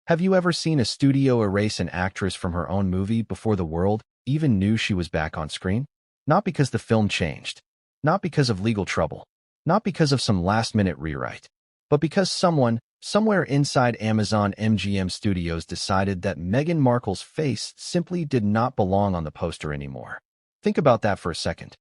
Have you ever seen a studio erase an actress from her own movie before the world even knew she was back on screen? Not because the film changed, not because of legal trouble, not because of some last-minute rewrite, but because someone, somewhere inside Amazon MGM Studios decided that Meghan Markle's face simply did not belong on the poster anymore. Think about that for a second.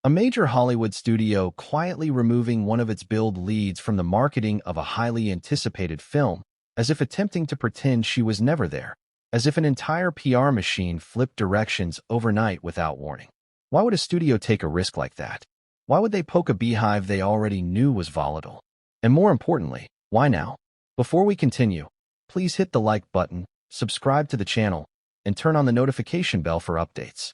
A major Hollywood studio quietly removing one of its billed leads from the marketing of a highly anticipated film, as if attempting to pretend she was never there, as if an entire PR machine flipped directions overnight without warning. Why would a studio take a risk like that? Why would they poke a beehive they already knew was volatile? And more importantly, why now? Before we continue, please hit the like button, subscribe to the channel, and turn on the notification bell for updates.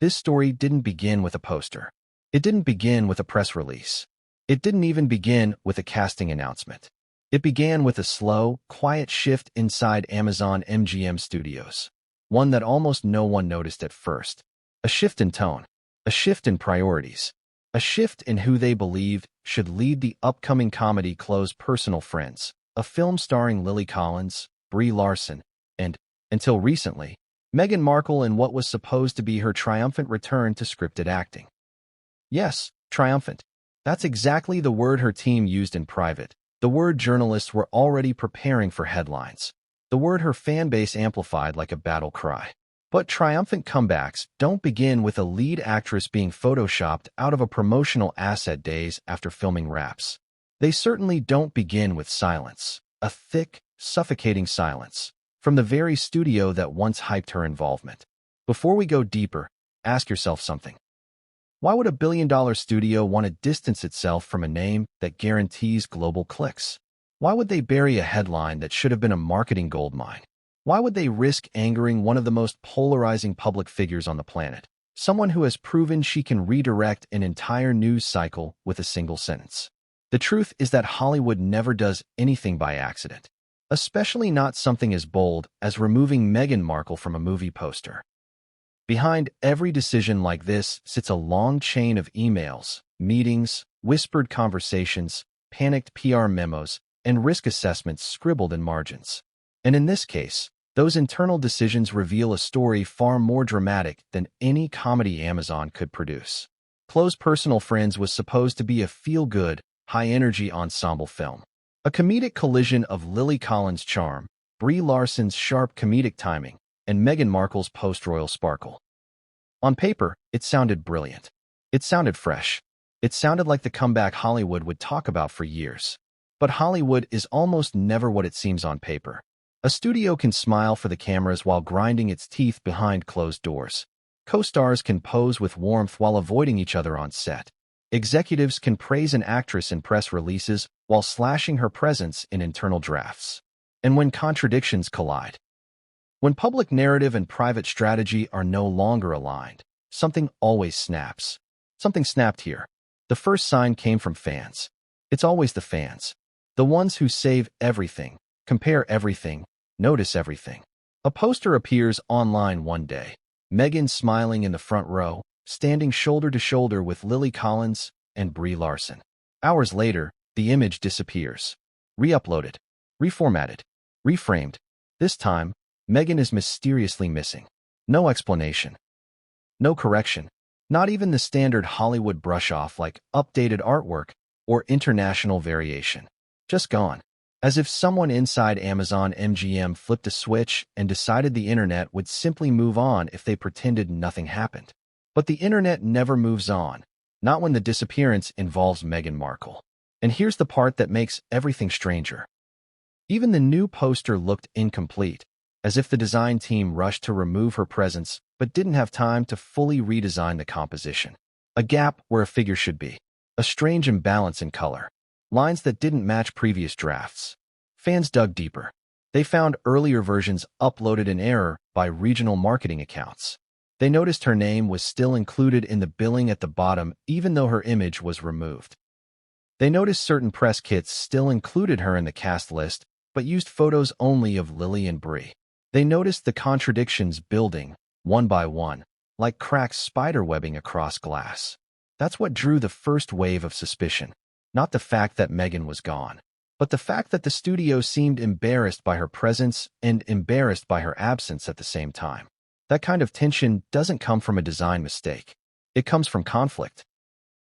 This story didn't begin with a poster. It didn't begin with a press release. It didn't even begin with a casting announcement. It began with a slow, quiet shift inside Amazon MGM Studios, one that almost no one noticed at first. A shift in tone, a shift in priorities, a shift in who they believed should lead the upcoming comedy Close Personal Friends, a film starring Lily Collins, Brie Larson, and, until recently, Meghan Markle in what was supposed to be her triumphant return to scripted acting. Yes, triumphant. That's exactly the word her team used in private. The word journalists were already preparing for headlines. The word her fanbase amplified like a battle cry. But triumphant comebacks don't begin with a lead actress being photoshopped out of a promotional asset days after filming wraps. They certainly don't begin with silence, a thick, suffocating silence, from the very studio that once hyped her involvement. Before we go deeper, ask yourself something. Why would a billion-dollar studio want to distance itself from a name that guarantees global clicks? Why would they bury a headline that should have been a marketing goldmine? Why would they risk angering one of the most polarizing public figures on the planet, someone who has proven she can redirect an entire news cycle with a single sentence? The truth is that Hollywood never does anything by accident, especially not something as bold as removing Meghan Markle from a movie poster. Behind every decision like this sits a long chain of emails, meetings, whispered conversations, panicked PR memos, and risk assessments scribbled in margins. And in this case, those internal decisions reveal a story far more dramatic than any comedy Amazon could produce. Close Personal Friends was supposed to be a feel-good, high-energy ensemble film. A comedic collision of Lily Collins' charm, Brie Larson's sharp comedic timing, and Meghan Markle's post-royal sparkle. On paper, it sounded brilliant. It sounded fresh. It sounded like the comeback Hollywood would talk about for years. But Hollywood is almost never what it seems on paper. A studio can smile for the cameras while grinding its teeth behind closed doors. Co-stars can pose with warmth while avoiding each other on set. Executives can praise an actress in press releases while slashing her presence in internal drafts. And when contradictions collide, when public narrative and private strategy are no longer aligned, something always snaps. Something snapped here. The first sign came from fans. It's always the fans. The ones who save everything, compare everything, notice everything. A poster appears online one day. Meghan smiling in the front row, standing shoulder to shoulder with Lily Collins and Brie Larson. Hours later, the image disappears. Re-uploaded, reformatted, reframed. This time, Meghan is mysteriously missing. No explanation. No correction. Not even the standard Hollywood brush-off like updated artwork or international variation. Just gone. As if someone inside Amazon MGM flipped a switch and decided the internet would simply move on if they pretended nothing happened. But the internet never moves on. Not when the disappearance involves Meghan Markle. And here's the part that makes everything stranger. Even the new poster looked incomplete, as if the design team rushed to remove her presence but didn't have time to fully redesign the composition. A gap where a figure should be. A strange imbalance in color. Lines that didn't match previous drafts. Fans dug deeper. They found earlier versions uploaded in error by regional marketing accounts. They noticed her name was still included in the billing at the bottom even though her image was removed. They noticed certain press kits still included her in the cast list but used photos only of Lily and Brie. They noticed the contradictions building, one by one, like cracks spiderwebbing across glass. That's what drew the first wave of suspicion, not the fact that Meghan was gone, But the fact that the studio seemed embarrassed by her presence and embarrassed by her absence at the same time. That kind of tension doesn't come from a design mistake. It comes from conflict.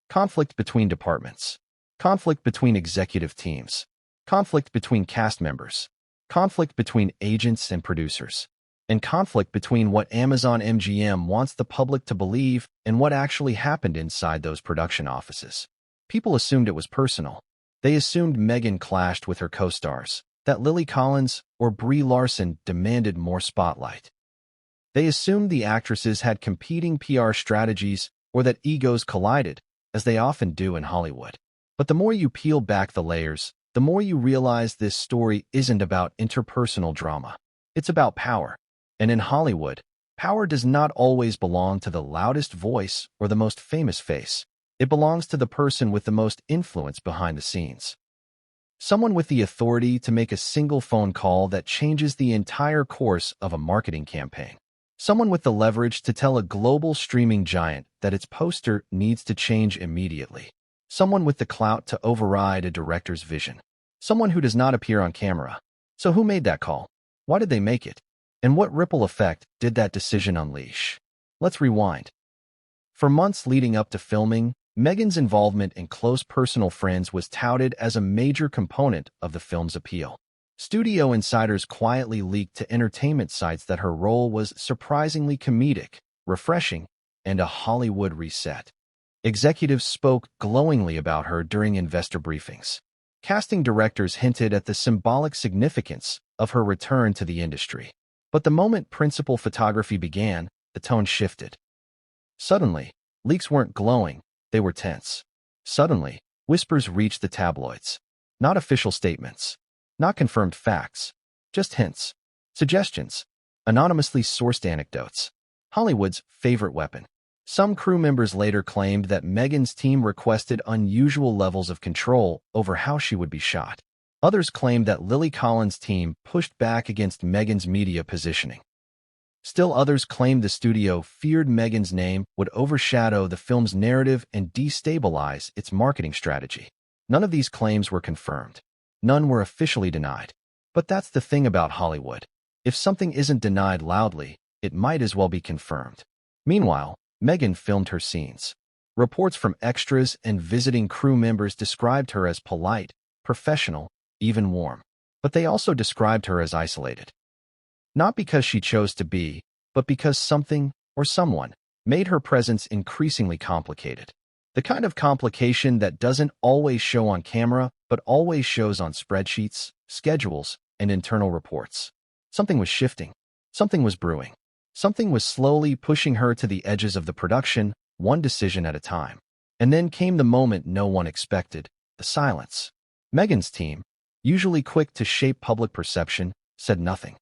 Conflict between departments. Conflict between executive teams. Conflict between cast members. Conflict between agents and producers. And conflict between what Amazon MGM wants the public to believe and what actually happened inside those production offices. People assumed it was personal. They assumed Meghan clashed with her co-stars, that Lily Collins or Brie Larson demanded more spotlight. They assumed the actresses had competing PR strategies or that egos collided, as they often do in Hollywood. But the more you peel back the layers, the more you realize this story isn't about interpersonal drama. It's about power. And in Hollywood, power does not always belong to the loudest voice or the most famous face. It belongs to the person with the most influence behind the scenes. Someone with the authority to make a single phone call that changes the entire course of a marketing campaign. Someone with the leverage to tell a global streaming giant that its poster needs to change immediately. Someone with the clout to override a director's vision. Someone who does not appear on camera. So who made that call? Why did they make it? And what ripple effect did that decision unleash? Let's rewind. For months leading up to filming, Meghan's involvement in close personal friends was touted as a major component of the film's appeal. Studio insiders quietly leaked to entertainment sites that her role was surprisingly comedic, refreshing, and a Hollywood reset. Executives spoke glowingly about her during investor briefings. Casting directors hinted at the symbolic significance of her return to the industry. But the moment principal photography began, the tone shifted. Suddenly, leaks weren't glowing, they were tense. Suddenly, whispers reached the tabloids. Not official statements. Not confirmed facts. Just hints. Suggestions. Anonymously sourced anecdotes. Hollywood's favorite weapon. Some crew members later claimed that Meghan's team requested unusual levels of control over how she would be shot. Others claimed that Lily Collins' team pushed back against Meghan's media positioning. Still others claimed the studio feared Meghan's name would overshadow the film's narrative and destabilize its marketing strategy. None of these claims were confirmed. None were officially denied. But that's the thing about Hollywood. If something isn't denied loudly, it might as well be confirmed. Meanwhile, Meghan filmed her scenes. Reports from extras and visiting crew members described her as polite, professional, even warm. But they also described her as isolated. Not because she chose to be, but because something or someone made her presence increasingly complicated. The kind of complication that doesn't always show on camera, but always shows on spreadsheets, schedules, and internal reports. Something was shifting. Something was brewing. Something was slowly pushing her to the edges of the production, one decision at a time. And then came the moment no one expected, the silence. Meghan's team, usually quick to shape public perception, said nothing.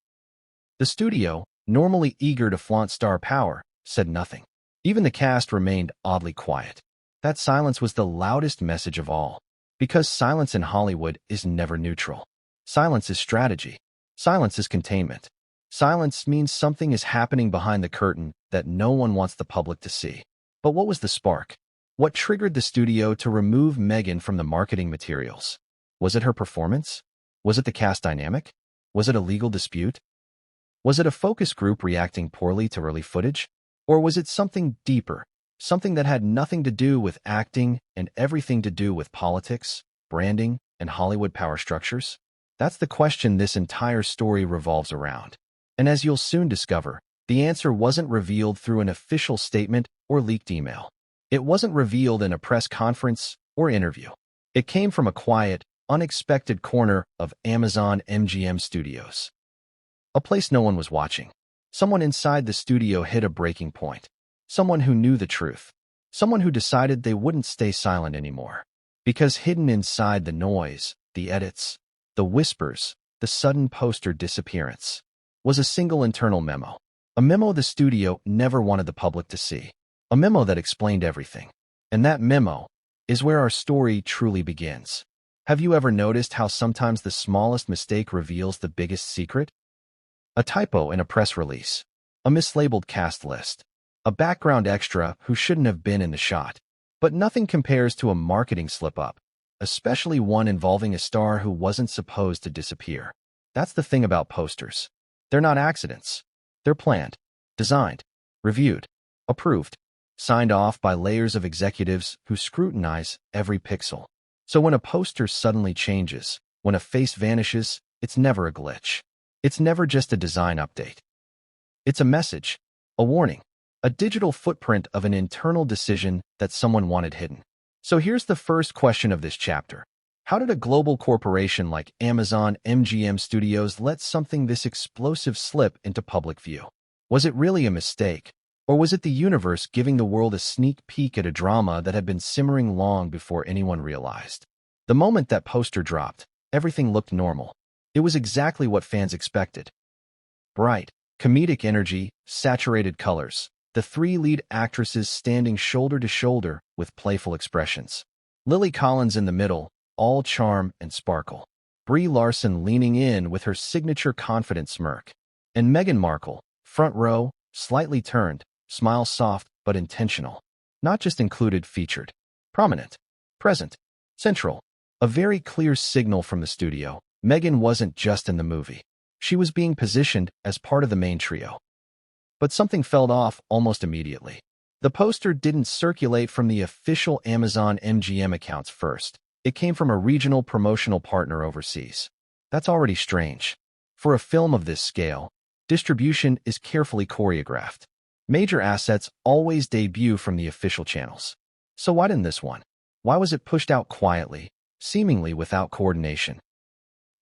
The studio, normally eager to flaunt star power, said nothing. Even the cast remained oddly quiet. That silence was the loudest message of all. Because silence in Hollywood is never neutral. Silence is strategy. Silence is containment. Silence means something is happening behind the curtain that no one wants the public to see. But what was the spark? What triggered the studio to remove Meghan from the marketing materials? Was it her performance? Was it the cast dynamic? Was it a legal dispute? Was it a focus group reacting poorly to early footage? Or was it something deeper, something that had nothing to do with acting and everything to do with politics, branding, and Hollywood power structures? That's the question this entire story revolves around. And as you'll soon discover, the answer wasn't revealed through an official statement or leaked email. It wasn't revealed in a press conference or interview. It came from a quiet, unexpected corner of Amazon MGM Studios. A place no one was watching. Someone inside the studio hit a breaking point. Someone who knew the truth. Someone who decided they wouldn't stay silent anymore. Because hidden inside the noise, the edits, the whispers, the sudden poster disappearance, was a single internal memo. A memo the studio never wanted the public to see. A memo that explained everything. And that memo is where our story truly begins. Have you ever noticed how sometimes the smallest mistake reveals the biggest secret? A typo in a press release. A mislabeled cast list. A background extra who shouldn't have been in the shot. But nothing compares to a marketing slip-up. especially one involving a star who wasn't supposed to disappear. That's the thing about posters. They're not accidents. They're planned, designed, reviewed, approved, signed off by layers of executives who scrutinize every pixel. So when a poster suddenly changes, when a face vanishes, it's never a glitch. It's never just a design update. It's a message, a warning, a digital footprint of an internal decision that someone wanted hidden. So here's the first question of this chapter. How did a global corporation like Amazon MGM Studios let something this explosive slip into public view? Was it really a mistake? Or was it the universe giving the world a sneak peek at a drama that had been simmering long before anyone realized? The moment that poster dropped, everything looked normal. It was exactly what fans expected. Bright, comedic energy, saturated colors, the three lead actresses standing shoulder to shoulder with playful expressions. Lily Collins in the middle, all charm and sparkle. Brie Larson leaning in with her signature confident smirk. And Meghan Markle, front row, slightly turned, smile soft but intentional. Not just included, featured. Prominent. Present. Central. A very clear signal from the studio. Meghan wasn't just in the movie. She was being positioned as part of the main trio. But something fell off almost immediately. The poster didn't circulate from the official Amazon MGM accounts first. It came from a regional promotional partner overseas. That's already strange. For a film of this scale, distribution is carefully choreographed. Major assets always debut from the official channels. So why didn't this one? Why was it pushed out quietly, seemingly without coordination?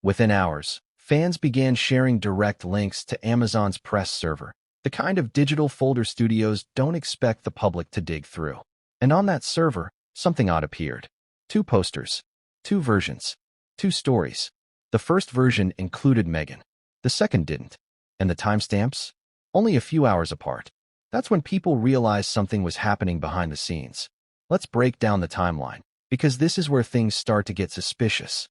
Within hours, fans began sharing direct links to Amazon's press server, the kind of digital folder studios don't expect the public to dig through. And on that server, something odd appeared. 2 posters, 2 versions, 2 stories. The first version included Meghan. The second didn't. And the timestamps? Only a few hours apart. That's when people realized something was happening behind the scenes. Let's break down the timeline, because this is where things start to get suspicious.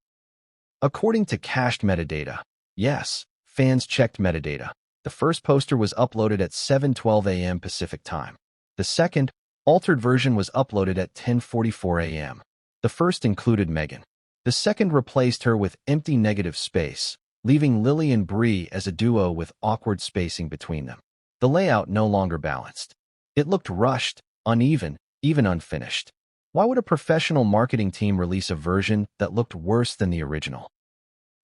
According to cached metadata, yes, fans checked metadata. The first poster was uploaded at 7:12 a.m. Pacific Time. The second, altered version was uploaded at 10:44 a.m. The first included Meghan. The second replaced her with empty negative space, leaving Lily and Brie as a duo with awkward spacing between them. The layout no longer balanced. It looked rushed, uneven, even unfinished. Why would a professional marketing team release a version that looked worse than the original?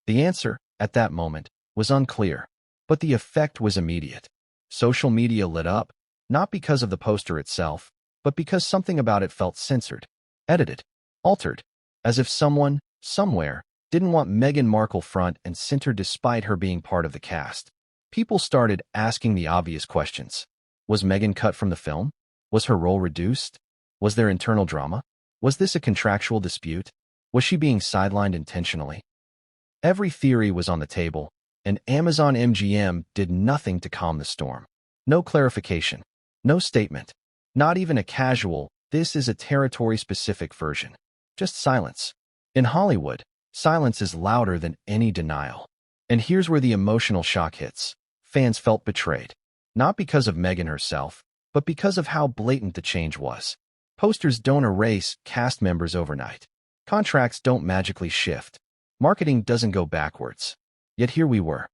The answer, at that moment, was unclear, but the effect was immediate. Social media lit up, not because of the poster itself, but because something about it felt censored, edited, altered, as if someone, somewhere, didn't want Meghan Markle front and center despite her being part of the cast. People started asking the obvious questions. Was Meghan cut from the film? Was her role reduced? Was there internal drama? Was this a contractual dispute? Was she being sidelined intentionally? Every theory was on the table, and Amazon MGM did nothing to calm the storm. No clarification, no statement, not even a casual, "This is a territory-specific version." Just silence. In Hollywood, silence is louder than any denial. And here's where the emotional shock hits. Fans felt betrayed. Not because of Meghan herself, but because of how blatant the change was. Posters don't erase cast members overnight. Contracts don't magically shift. Marketing doesn't go backwards. Yet here we were,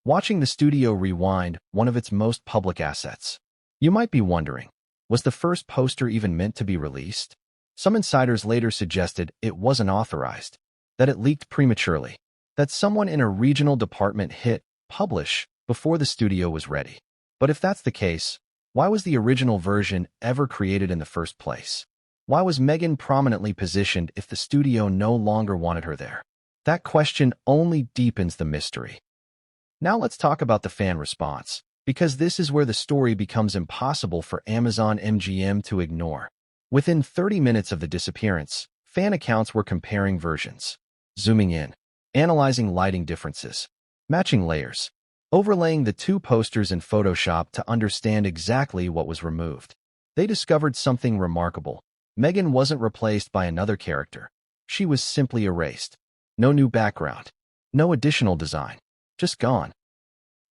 watching the studio rewind one of its most public assets. You might be wondering, was the first poster even meant to be released? Some insiders later suggested it wasn't authorized, that it leaked prematurely, that someone in a regional department hit publish before the studio was ready. But if that's the case, why was the original version ever created in the first place? Why was Meghan prominently positioned if the studio no longer wanted her there? That question only deepens the mystery. Now let's talk about the fan response, because this is where the story becomes impossible for Amazon MGM to ignore. Within 30 minutes of the disappearance, fan accounts were comparing versions, zooming in, analyzing lighting differences, matching layers, overlaying the 2 posters in Photoshop to understand exactly what was removed. They discovered something remarkable. Meghan wasn't replaced by another character. She was simply erased. No new background. No additional design. Just gone.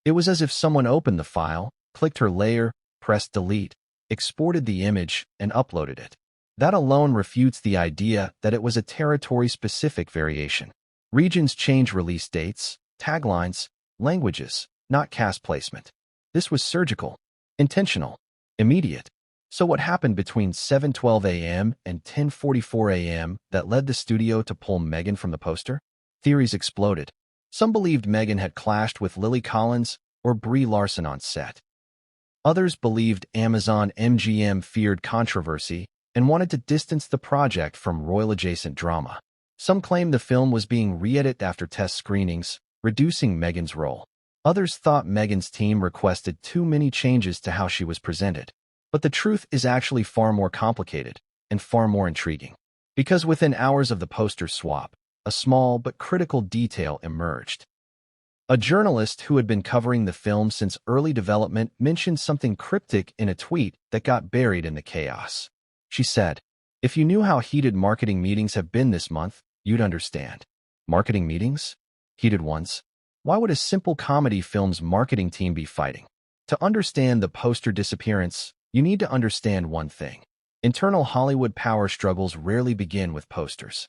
It was as if someone opened the file, clicked her layer, pressed delete, exported the image, and uploaded it. That alone refutes the idea that it was a territory-specific variation. Regions change release dates, taglines, languages, not cast placement. This was surgical, intentional, immediate. So what happened between 7:12 a.m. and 10:44 a.m. that led the studio to pull Meghan from the poster? Theories exploded. Some believed Meghan had clashed with Lily Collins or Brie Larson on set. Others believed Amazon MGM feared controversy and wanted to distance the project from royal-adjacent drama. Some claimed the film was being re-edited after test screenings, reducing Meghan's role. Others thought Meghan's team requested too many changes to how she was presented. But the truth is actually far more complicated and far more intriguing. Because within hours of the poster swap, a small but critical detail emerged. A journalist who had been covering the film since early development mentioned something cryptic in a tweet that got buried in the chaos. She said, "If you knew how heated marketing meetings have been this month, you'd understand." Marketing meetings? Heated ones? Why would a simple comedy film's marketing team be fighting? To understand the poster disappearance, you need to understand one thing. Internal Hollywood power struggles rarely begin with posters.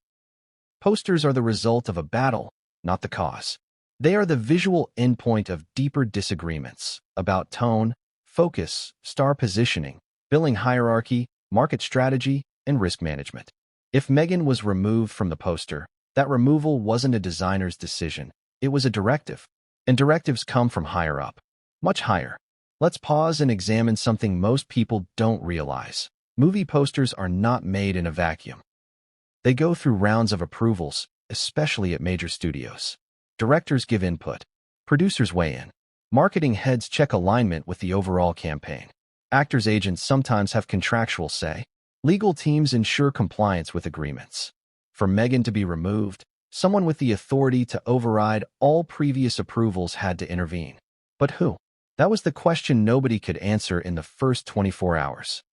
Posters are the result of a battle, not the cause. They are the visual endpoint of deeper disagreements about tone, focus, star positioning, billing hierarchy, market strategy, and risk management. If Meghan was removed from the poster, that removal wasn't a designer's decision. It was a directive. And directives come from higher up. Much higher. Let's pause and examine something most people don't realize. Movie posters are not made in a vacuum. They go through rounds of approvals, especially at major studios. Directors give input. Producers weigh in. Marketing heads check alignment with the overall campaign. Actors' agents sometimes have contractual say. Legal teams ensure compliance with agreements. For Meghan to be removed, someone with the authority to override all previous approvals had to intervene. But who? That was the question nobody could answer in the first 24 hours.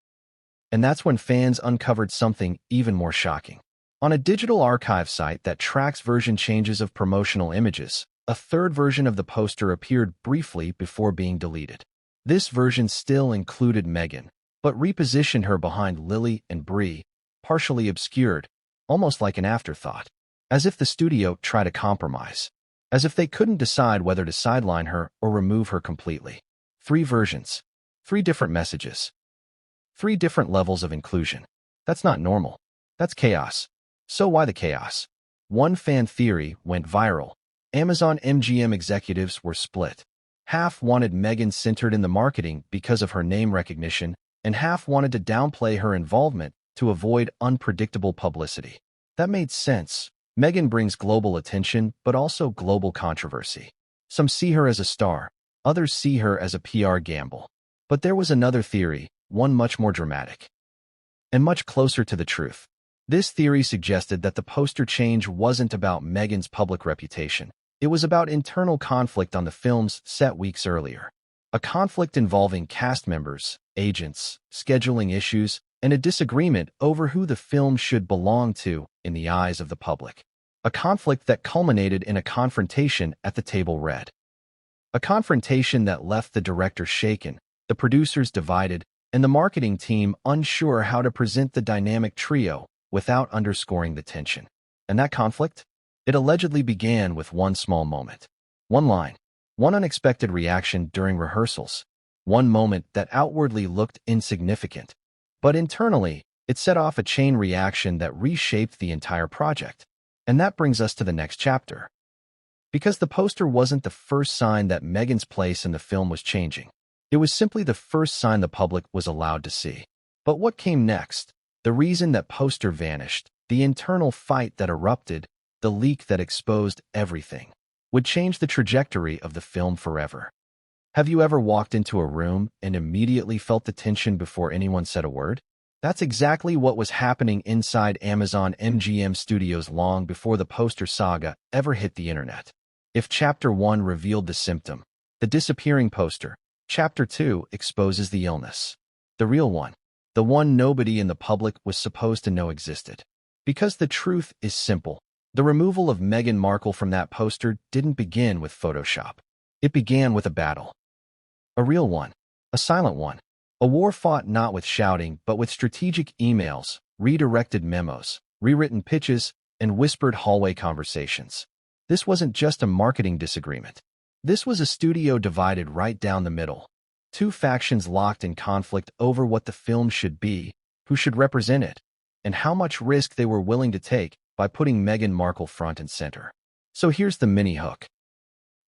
And that's when fans uncovered something even more shocking. On a digital archive site that tracks version changes of promotional images, a third version of the poster appeared briefly before being deleted. This version still included Meghan, but repositioned her behind Lily and Brie, partially obscured, almost like an afterthought. As if the studio tried a compromise. As if they couldn't decide whether to sideline her or remove her completely. 3 versions. 3 different messages. 3 different levels of inclusion. That's not normal. That's chaos. So why the chaos? One fan theory went viral. Amazon MGM executives were split. Half wanted Meghan centered in the marketing because of her name recognition, and half wanted to downplay her involvement to avoid unpredictable publicity. That made sense. Meghan brings global attention, but also global controversy. Some see her as a star. Others see her as a PR gamble. But there was another theory, one much more dramatic. And much closer to the truth. This theory suggested that the poster change wasn't about Meghan's public reputation. It was about internal conflict on the film's set weeks earlier. A conflict involving cast members, agents, scheduling issues, and a disagreement over who the film should belong to in the eyes of the public. A conflict that culminated in a confrontation at the table read. A confrontation that left the director shaken, the producers divided, and the marketing team unsure how to present the dynamic trio without underscoring the tension. And that conflict? It allegedly began with one small moment. One line. One unexpected reaction during rehearsals. One moment that outwardly looked insignificant. But internally, it set off a chain reaction that reshaped the entire project. And that brings us to the next chapter. Because the poster wasn't the first sign that Meghan's place in the film was changing. It was simply the first sign the public was allowed to see. But what came next? The reason that poster vanished, the internal fight that erupted, the leak that exposed everything, would change the trajectory of the film forever. Have you ever walked into a room and immediately felt the tension before anyone said a word? That's exactly what was happening inside Amazon MGM Studios long before the poster saga ever hit the internet. If Chapter 1 revealed the symptom, the disappearing poster, Chapter 2 exposes the illness. The real one. The one nobody in the public was supposed to know existed. Because the truth is simple. The removal of Meghan Markle from that poster didn't begin with Photoshop. It began with a battle. A real one. A silent one. A war fought not with shouting but with strategic emails, redirected memos, rewritten pitches, and whispered hallway conversations. This wasn't just a marketing disagreement. This was a studio divided right down the middle. Two factions locked in conflict over what the film should be, who should represent it, and how much risk they were willing to take by putting Meghan Markle front and center. So here's the mini-hook.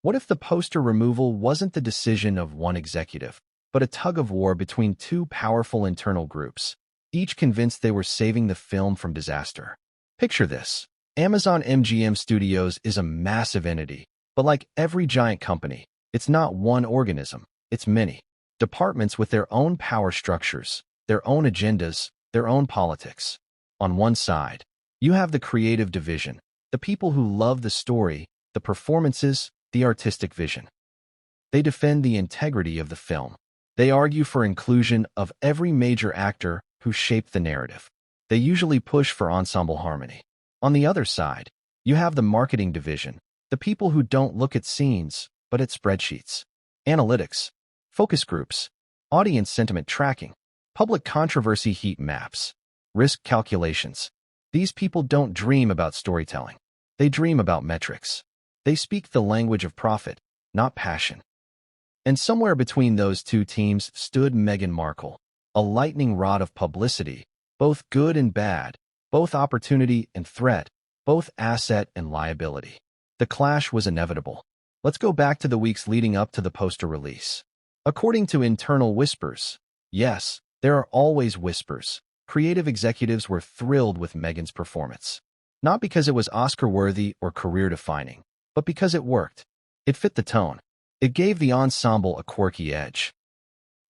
What if the poster removal wasn't the decision of one executive, but a tug-of-war between two powerful internal groups, each convinced they were saving the film from disaster? Picture this. Amazon MGM Studios is a massive entity, but like every giant company, it's not one organism, it's many. Departments with their own power structures, their own agendas, their own politics. On one side, you have the creative division, the people who love the story, the performances, the artistic vision. They defend the integrity of the film. They argue for inclusion of every major actor who shaped the narrative. They usually push for ensemble harmony. On the other side, you have the marketing division, the people who don't look at scenes, but at spreadsheets, analytics, focus groups, audience sentiment tracking, public controversy heat maps, risk calculations. These people don't dream about storytelling. They dream about metrics. They speak the language of profit, not passion. And somewhere between those two teams stood Meghan Markle, a lightning rod of publicity, both good and bad, both opportunity and threat, both asset and liability. The clash was inevitable. Let's go back to the weeks leading up to the poster release. According to internal whispers, yes, there are always whispers, creative executives were thrilled with Meghan's performance. Not because it was Oscar-worthy or career-defining, but because it worked. It fit the tone. It gave the ensemble a quirky edge.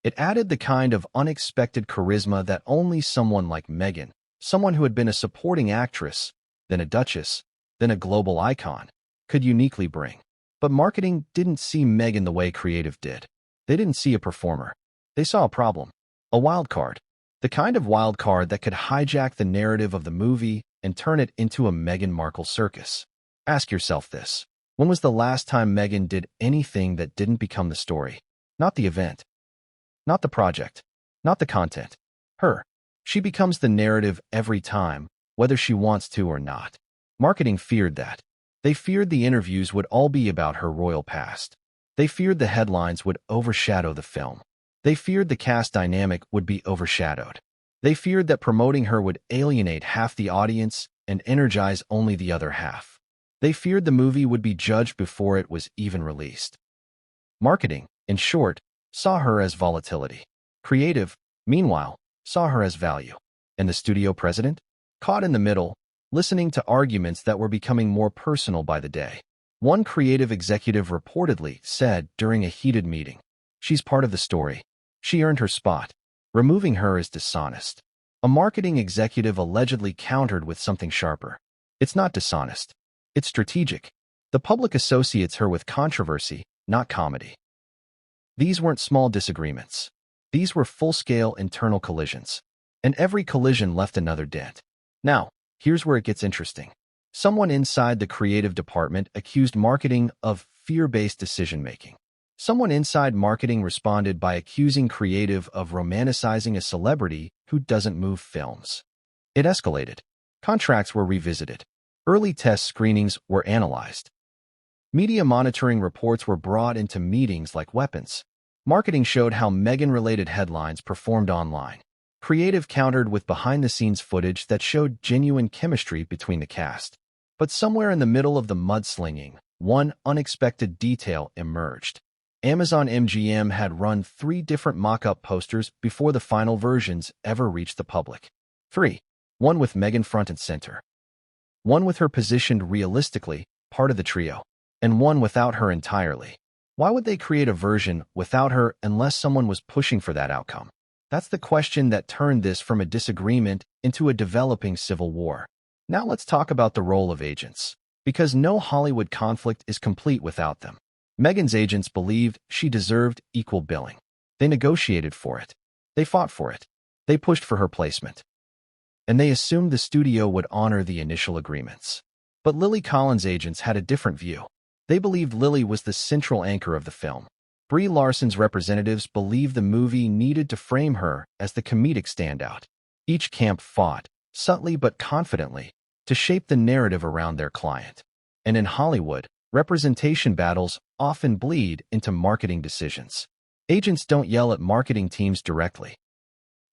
It added the kind of unexpected charisma that only someone like Meghan, someone who had been a supporting actress, then a Duchess, then a global icon, could uniquely bring. But marketing didn't see Meghan the way creative did. They didn't see a performer. They saw a problem. A wild card. The kind of wild card that could hijack the narrative of the movie and turn it into a Meghan Markle circus. Ask yourself this. When was the last time Meghan did anything that didn't become the story? Not the event. Not the project. Not the content. Her. She becomes the narrative every time, whether she wants to or not. Marketing feared that. They feared the interviews would all be about her royal past. They feared the headlines would overshadow the film. They feared the cast dynamic would be overshadowed. They feared that promoting her would alienate half the audience and energize only the other half. They feared the movie would be judged before it was even released. Marketing, in short, saw her as volatility. Creative, meanwhile, saw her as value. And the studio president? Caught in the middle, listening to arguments that were becoming more personal by the day. One creative executive reportedly said during a heated meeting, "She's part of the story. She earned her spot. Removing her is dishonest." A marketing executive allegedly countered with something sharper. "It's not dishonest. It's strategic. The public associates her with controversy, not comedy." These weren't small disagreements. These were full-scale internal collisions. And every collision left another dent. Now, here's where it gets interesting. Someone inside the creative department accused marketing of fear-based decision-making. Someone inside marketing responded by accusing creative of romanticizing a celebrity who doesn't move films. It escalated. Contracts were revisited. Early test screenings were analyzed. Media monitoring reports were brought into meetings like weapons. Marketing showed how Meghan-related headlines performed online. Creative countered with behind-the-scenes footage that showed genuine chemistry between the cast. But somewhere in the middle of the mudslinging, one unexpected detail emerged. Amazon MGM had run 3 different mock-up posters before the final versions ever reached the public. 3. One with Meghan front and center. One with her positioned realistically, part of the trio. And one without her entirely. Why would they create a version without her unless someone was pushing for that outcome? That's the question that turned this from a disagreement into a developing civil war. Now let's talk about the role of agents, because no Hollywood conflict is complete without them. Meghan's agents believed she deserved equal billing. They negotiated for it. They fought for it. They pushed for her placement. And they assumed the studio would honor the initial agreements. But Lily Collins' agents had a different view. They believed Lily was the central anchor of the film. Brie Larson's representatives believed the movie needed to frame her as the comedic standout. Each camp fought. subtly but confidently, to shape the narrative around their client. And in Hollywood, representation battles often bleed into marketing decisions. Agents don't yell at marketing teams directly.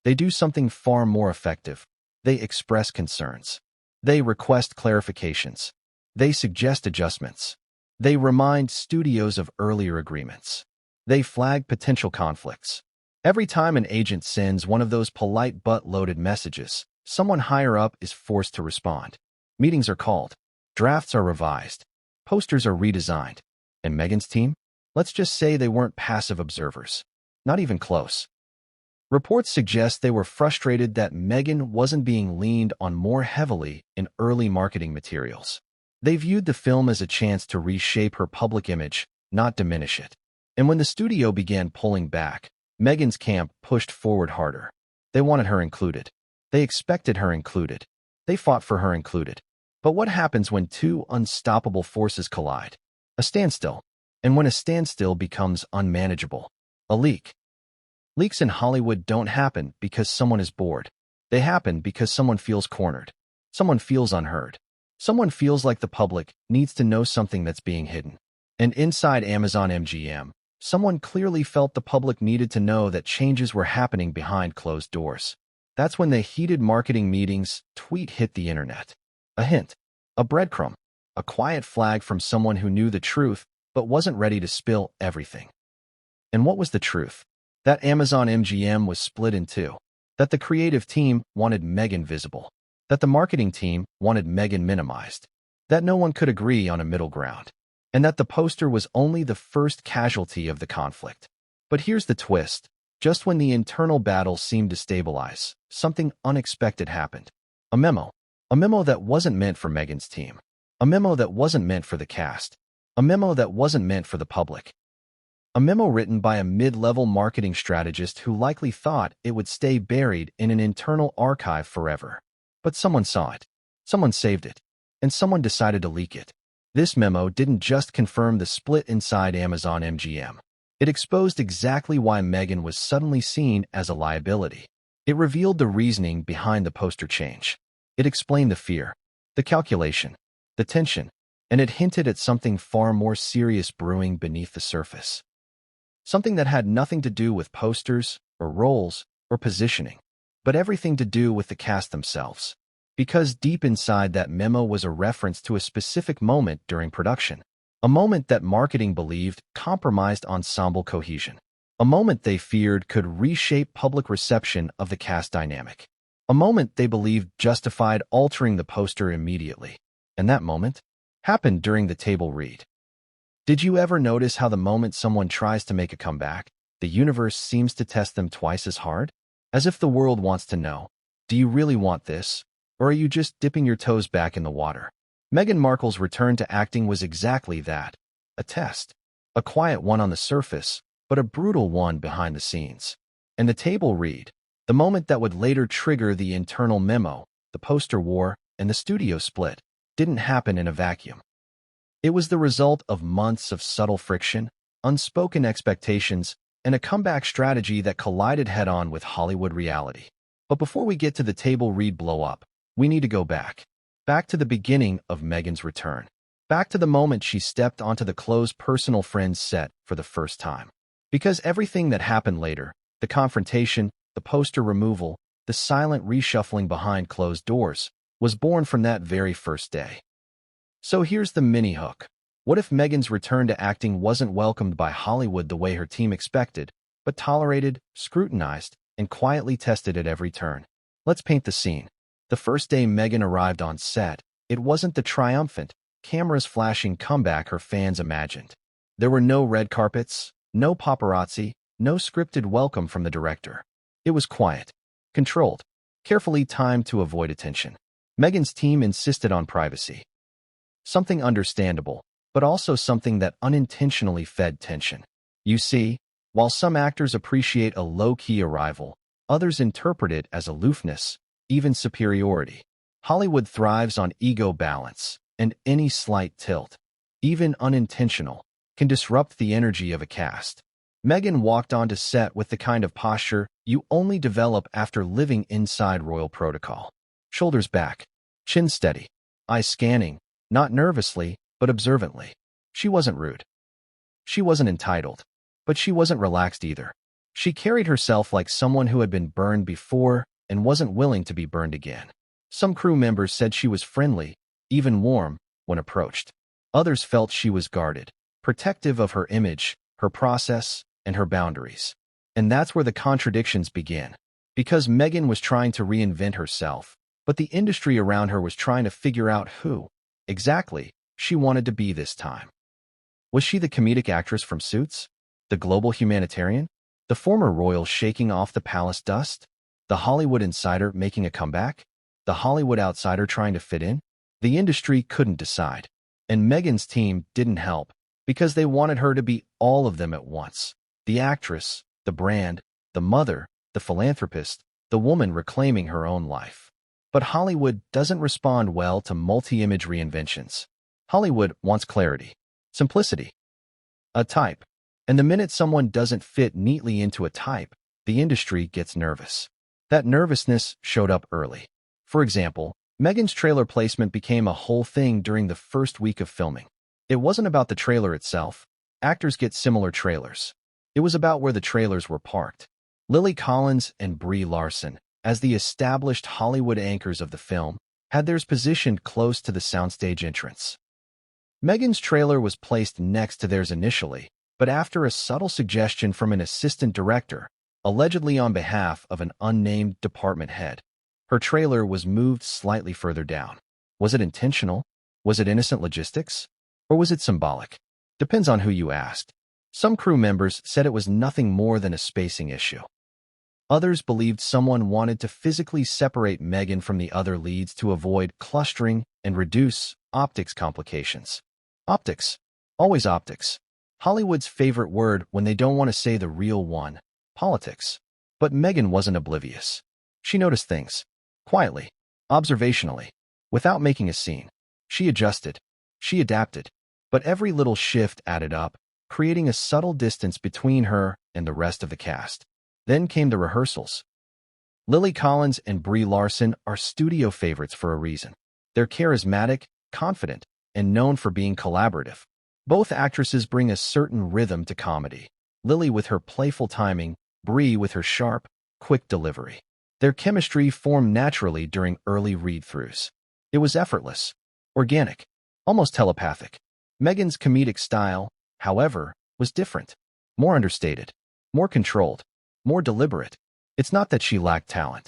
They do something far more effective. They express concerns. They request clarifications. They suggest adjustments. They remind studios of earlier agreements. They flag potential conflicts. Every time an agent sends one of those polite but loaded messages, someone higher up is forced to respond. Meetings are called. Drafts are revised. Posters are redesigned. And Meghan's team? Let's just say they weren't passive observers. Not even close. Reports suggest they were frustrated that Meghan wasn't being leaned on more heavily in early marketing materials. They viewed the film as a chance to reshape her public image, not diminish it. And when the studio began pulling back, Meghan's camp pushed forward harder. They wanted her included. They expected her included. They fought for her included. But what happens when two unstoppable forces collide? A standstill. And when a standstill becomes unmanageable, a leak. Leaks in Hollywood don't happen because someone is bored. They happen because someone feels cornered. Someone feels unheard. Someone feels like the public needs to know something that's being hidden. And inside Amazon MGM, someone clearly felt the public needed to know that changes were happening behind closed doors. That's when the heated marketing meetings tweet hit the internet. A hint, a breadcrumb, a quiet flag from someone who knew the truth but wasn't ready to spill everything. And what was the truth? That Amazon MGM was split in two. That the creative team wanted Meghan visible. That the marketing team wanted Meghan minimized. That no one could agree on a middle ground. And that the poster was only the first casualty of the conflict. But here's the twist. Just when the internal battle seemed to stabilize, something unexpected happened. A memo. A memo that wasn't meant for Meghan's team. A memo that wasn't meant for the cast. A memo that wasn't meant for the public. A memo written by a mid-level marketing strategist who likely thought it would stay buried in an internal archive forever. But someone saw it. Someone saved it. And someone decided to leak it. This memo didn't just confirm the split inside Amazon MGM. It exposed exactly why Meghan was suddenly seen as a liability. It revealed the reasoning behind the poster change. It explained the fear, the calculation, the tension, and it hinted at something far more serious brewing beneath the surface. Something that had nothing to do with posters, or roles, or positioning, but everything to do with the cast themselves. Because deep inside that memo was a reference to a specific moment during production. A moment that marketing believed compromised ensemble cohesion. A moment they feared could reshape public reception of the cast dynamic. A moment they believed justified altering the poster immediately. And that moment happened during the table read. Did you ever notice how the moment someone tries to make a comeback, the universe seems to test them twice as hard? As if the world wants to know, do you really want this? Or are you just dipping your toes back in the water? Meghan Markle's return to acting was exactly that. A test. A quiet one on the surface, but a brutal one behind the scenes. And the table read, the moment that would later trigger the internal memo, the poster war, and the studio split, didn't happen in a vacuum. It was the result of months of subtle friction, unspoken expectations, and a comeback strategy that collided head-on with Hollywood reality. But before we get to the table read blow-up, we need to go back. Back to the beginning of Meghan's return. Back to the moment she stepped onto the close personal friends set for the first time. Because everything that happened later, the confrontation, the poster removal, the silent reshuffling behind closed doors, was born from that very first day. So here's the mini-hook. What if Meghan's return to acting wasn't welcomed by Hollywood the way her team expected, but tolerated, scrutinized, and quietly tested at every turn? Let's paint the scene. The first day Meghan arrived on set, it wasn't the triumphant, cameras flashing comeback her fans imagined. There were no red carpets, no paparazzi, no scripted welcome from the director. It was quiet, controlled, carefully timed to avoid attention. Meghan's team insisted on privacy. Something understandable, but also something that unintentionally fed tension. You see, while some actors appreciate a low-key arrival, others interpret it as aloofness, even superiority. Hollywood thrives on ego balance, and any slight tilt, even unintentional, can disrupt the energy of a cast. Meghan walked onto set with the kind of posture you only develop after living inside royal protocol. Shoulders back, chin steady, eyes scanning, not nervously, but observantly. She wasn't rude. She wasn't entitled. But she wasn't relaxed either. She carried herself like someone who had been burned before and wasn't willing to be burned again. Some crew members said she was friendly, even warm, when approached. Others felt she was guarded, protective of her image, her process, and her boundaries. And that's where the contradictions began. Because Meghan was trying to reinvent herself, but the industry around her was trying to figure out who, exactly, she wanted to be this time. Was she the comedic actress from Suits? The global humanitarian? The former royal shaking off the palace dust? The Hollywood insider making a comeback? The Hollywood outsider trying to fit in? The industry couldn't decide. And Meghan's team didn't help, because they wanted her to be all of them at once. The actress, the brand, the mother, the philanthropist, the woman reclaiming her own life. But Hollywood doesn't respond well to multi-image reinventions. Hollywood wants clarity, simplicity, a type. And the minute someone doesn't fit neatly into a type, the industry gets nervous. That nervousness showed up early. For example, Meghan's trailer placement became a whole thing during the first week of filming. It wasn't about the trailer itself. Actors get similar trailers. It was about where the trailers were parked. Lily Collins and Brie Larson, as the established Hollywood anchors of the film, had theirs positioned close to the soundstage entrance. Meghan's trailer was placed next to theirs initially, but after a subtle suggestion from an assistant director, allegedly on behalf of an unnamed department head, her trailer was moved slightly further down. Was it intentional? Was it innocent logistics? Or was it symbolic? Depends on who you asked. Some crew members said it was nothing more than a spacing issue. Others believed someone wanted to physically separate Meghan from the other leads to avoid clustering and reduce optics complications. Optics. Always optics. Hollywood's favorite word when they don't want to say the real one, politics. But Meghan wasn't oblivious. She noticed things. Quietly. Observationally. Without making a scene. She adjusted. She adapted. But every little shift added up, creating a subtle distance between her and the rest of the cast. Then came the rehearsals. Lily Collins and Brie Larson are studio favorites for a reason. They're charismatic, confident, and known for being collaborative. Both actresses bring a certain rhythm to comedy. Lily with her playful timing, Brie with her sharp, quick delivery. Their chemistry formed naturally during early read-throughs. It was effortless, organic, almost telepathic. Meghan's comedic style, however, was different. More understated, more controlled, more deliberate. It's not that she lacked talent.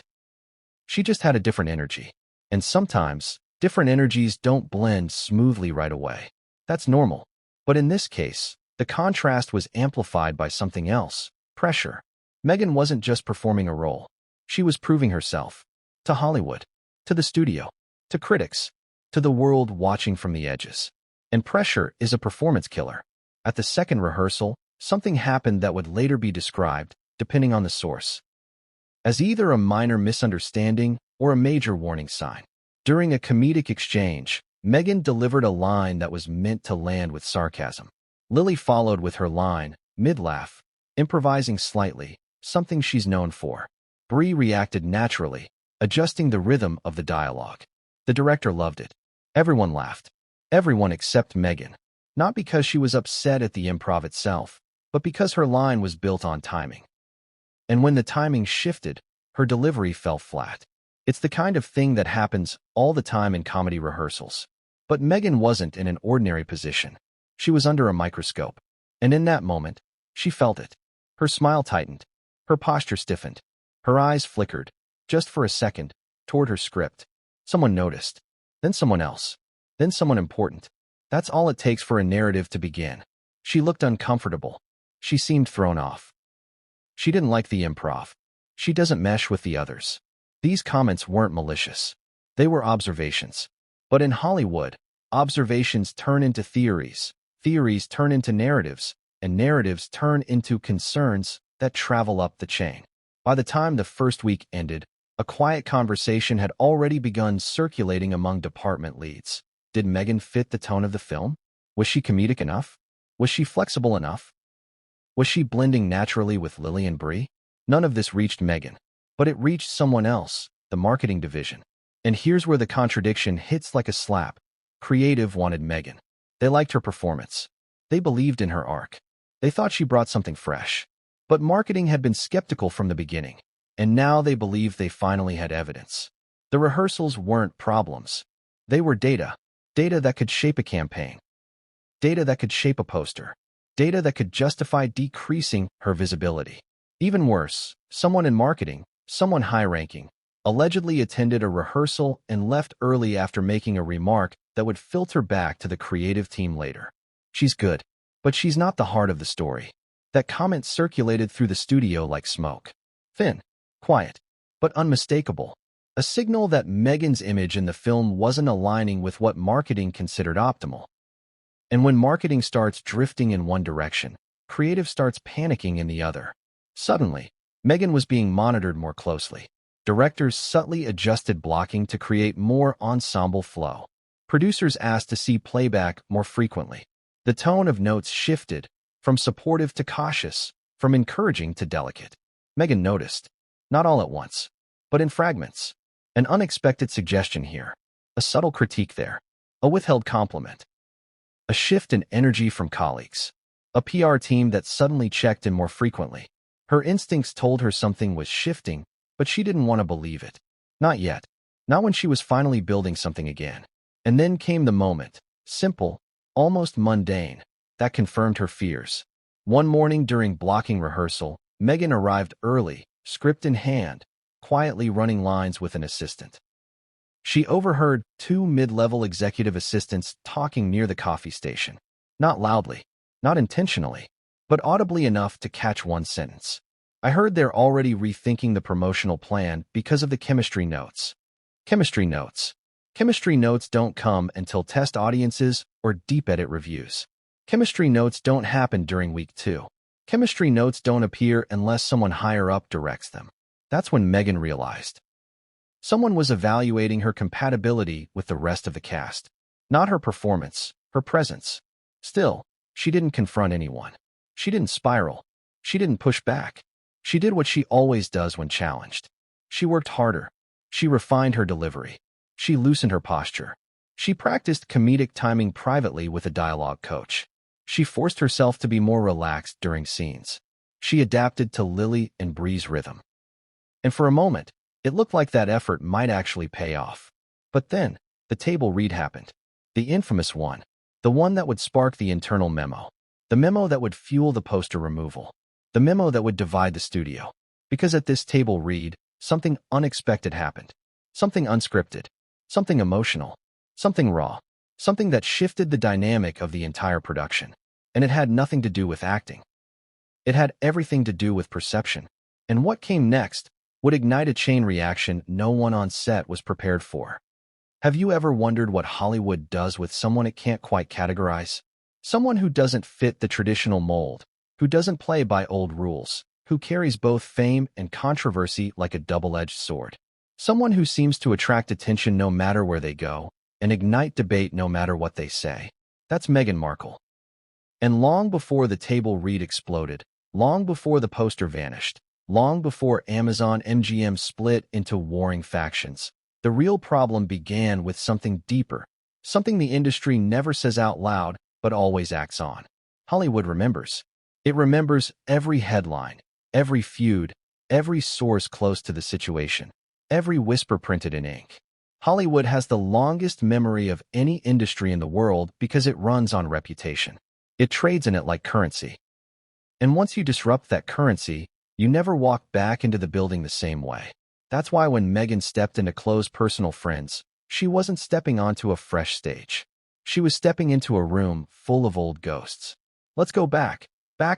She just had a different energy. And sometimes, different energies don't blend smoothly right away. That's normal. But in this case, the contrast was amplified by something else, pressure. Meghan wasn't just performing a role. She was proving herself. To Hollywood. To the studio. To critics. To the world watching from the edges. And pressure is a performance killer. At the second rehearsal, something happened that would later be described, depending on the source, as either a minor misunderstanding or a major warning sign. During a comedic exchange, Meghan delivered a line that was meant to land with sarcasm. Lily followed with her line, mid-laugh, improvising slightly, something she's known for. Brie reacted naturally, adjusting the rhythm of the dialogue. The director loved it. Everyone laughed. Everyone except Meghan. Not because she was upset at the improv itself, but because her line was built on timing. And when the timing shifted, her delivery fell flat. It's the kind of thing that happens all the time in comedy rehearsals. But Meghan wasn't in an ordinary position. She was under a microscope. And in that moment, she felt it. Her smile tightened. Her posture stiffened. Her eyes flickered, just for a second, toward her script. Someone noticed. Then someone else. Then someone important. That's all it takes for a narrative to begin. She looked uncomfortable. She seemed thrown off. She didn't like the improv. She doesn't mesh with the others. These comments weren't malicious. They were observations. But in Hollywood, observations turn into theories. Theories turn into narratives. And narratives turn into concerns that travel up the chain. By the time the first week ended, a quiet conversation had already begun circulating among department leads. Did Meghan fit the tone of the film? Was she comedic enough? Was she flexible enough? Was she blending naturally with Lily and Brie? None of this reached Meghan, but it reached someone else, the marketing division. And here's where the contradiction hits like a slap. Creative wanted Meghan. They liked her performance. They believed in her arc. They thought she brought something fresh. But marketing had been skeptical from the beginning, and now they believed they finally had evidence. The rehearsals weren't problems. They were data. Data that could shape a campaign. Data that could shape a poster. Data that could justify decreasing her visibility. Even worse, someone in marketing, someone high-ranking, allegedly attended a rehearsal and left early after making a remark that would filter back to the creative team later. She's good, but she's not the heart of the story. That comment circulated through the studio like smoke. Thin, quiet, but unmistakable. A signal that Meghan's image in the film wasn't aligning with what marketing considered optimal. And when marketing starts drifting in one direction, creative starts panicking in the other. Suddenly, Meghan was being monitored more closely. Directors subtly adjusted blocking to create more ensemble flow. Producers asked to see playback more frequently. The tone of notes shifted, from supportive to cautious, from encouraging to delicate. Meghan noticed, not all at once, but in fragments. An unexpected suggestion here, a subtle critique there, a withheld compliment. A shift in energy from colleagues. A PR team that suddenly checked in more frequently. Her instincts told her something was shifting, but she didn't want to believe it. Not yet. Not when she was finally building something again. And then came the moment, simple, almost mundane, that confirmed her fears. One morning during blocking rehearsal, Meghan arrived early, script in hand, quietly running lines with an assistant. She overheard two mid-level executive assistants talking near the coffee station. Not loudly, not intentionally, but audibly enough to catch one sentence. I heard they're already rethinking the promotional plan because of the chemistry notes. Chemistry notes. Chemistry notes don't come until test audiences or deep edit reviews. Chemistry notes don't happen during week 2. Chemistry notes don't appear unless someone higher up directs them. That's when Meghan realized. Someone was evaluating her compatibility with the rest of the cast. Not her performance, her presence. Still, she didn't confront anyone. She didn't spiral. She didn't push back. She did what she always does when challenged. She worked harder. She refined her delivery. She loosened her posture. She practiced comedic timing privately with a dialogue coach. She forced herself to be more relaxed during scenes. She adapted to Lily and Bree's rhythm. And for a moment, it looked like that effort might actually pay off. But then, the table read happened. The infamous one. The one that would spark the internal memo. The memo that would fuel the poster removal. The memo that would divide the studio. Because at this table read, something unexpected happened. Something unscripted. Something emotional. Something raw. Something that shifted the dynamic of the entire production. And it had nothing to do with acting. It had everything to do with perception. And what came next would ignite a chain reaction no one on set was prepared for. Have you ever wondered what Hollywood does with someone it can't quite categorize? Someone who doesn't fit the traditional mold, who doesn't play by old rules, who carries both fame and controversy like a double-edged sword. Someone who seems to attract attention no matter where they go, and ignite debate no matter what they say. That's Meghan Markle. And long before the table read exploded, long before the poster vanished, long before Amazon MGM split into warring factions, the real problem began with something deeper, something the industry never says out loud but always acts on. Hollywood remembers. It remembers every headline, every feud, every source close to the situation, every whisper printed in ink. Hollywood has the longest memory of any industry in the world because it runs on reputation. It trades in it like currency. And once you disrupt that currency, you never walk back into the building the same way. That's why when Meghan stepped into close personal friends, she wasn't stepping onto a fresh stage. She was stepping into a room full of old ghosts. Let's go back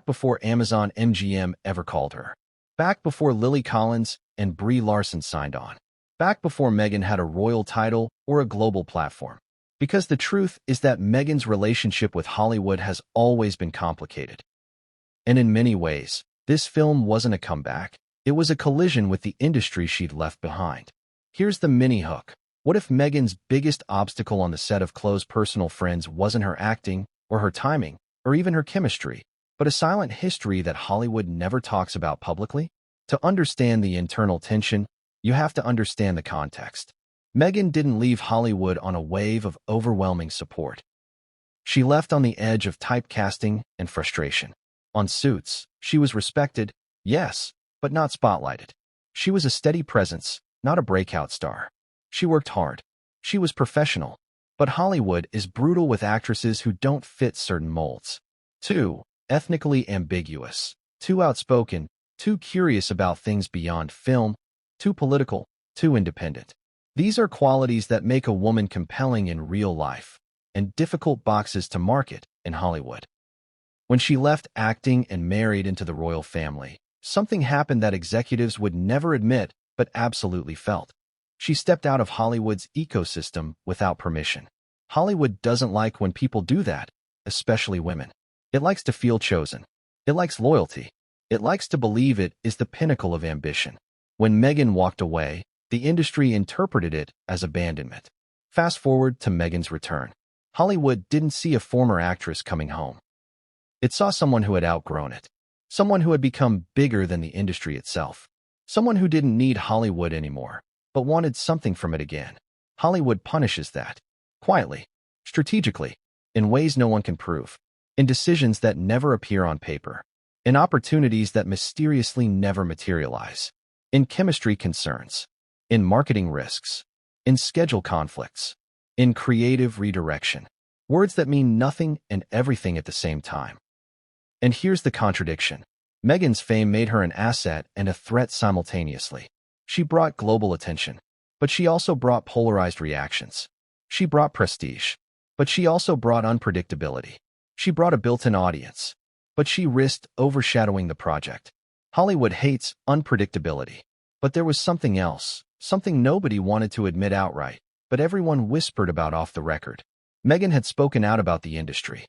before Amazon MGM ever called her. Back before Lily Collins and Brie Larson signed on. Back before Meghan had a royal title or a global platform. Because the truth is that Meghan's relationship with Hollywood has always been complicated. And in many ways, this film wasn't a comeback. It was a collision with the industry she'd left behind. Here's the mini hook. What if Meghan's biggest obstacle on the set of Close Personal Friends wasn't her acting, or her timing, or even her chemistry, but a silent history that Hollywood never talks about publicly? To understand the internal tension, you have to understand the context. Meghan didn't leave Hollywood on a wave of overwhelming support. She left on the edge of typecasting and frustration. On Suits, she was respected, yes, but not spotlighted. She was a steady presence, not a breakout star. She worked hard. She was professional. But Hollywood is brutal with actresses who don't fit certain molds. Too ethnically ambiguous, too outspoken, too curious about things beyond film, too political, too independent. These are qualities that make a woman compelling in real life and difficult boxes to market in Hollywood. When she left acting and married into the royal family, something happened that executives would never admit but absolutely felt. She stepped out of Hollywood's ecosystem without permission. Hollywood doesn't like when people do that, especially women. It likes to feel chosen. It likes loyalty. It likes to believe it is the pinnacle of ambition. When Meghan walked away, the industry interpreted it as abandonment. Fast forward to Meghan's return. Hollywood didn't see a former actress coming home. It saw someone who had outgrown it. Someone who had become bigger than the industry itself. Someone who didn't need Hollywood anymore, but wanted something from it again. Hollywood punishes that. Quietly, strategically, in ways no one can prove, in decisions that never appear on paper, in opportunities that mysteriously never materialize, in chemistry concerns, in marketing risks, in schedule conflicts, in creative redirection. Words that mean nothing and everything at the same time. And here's the contradiction. Meghan's fame made her an asset and a threat simultaneously. She brought global attention, but she also brought polarized reactions. She brought prestige, but she also brought unpredictability. She brought a built-in audience, but she risked overshadowing the project. Hollywood hates unpredictability, but there was something else, something nobody wanted to admit outright, but everyone whispered about off the record. Meghan had spoken out about the industry,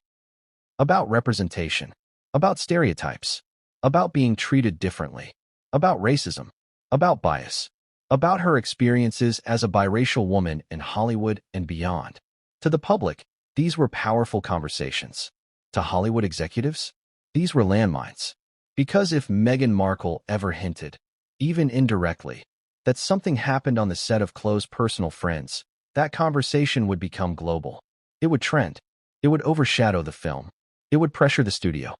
about representation, about stereotypes, about being treated differently, about racism, about bias, about her experiences as a biracial woman in Hollywood and beyond. To the public, these were powerful conversations. To Hollywood executives, these were landmines. Because if Meghan Markle ever hinted, even indirectly, that something happened on the set of Close Personal Friends, that conversation would become global. It would trend. It would overshadow the film. It would pressure the studio.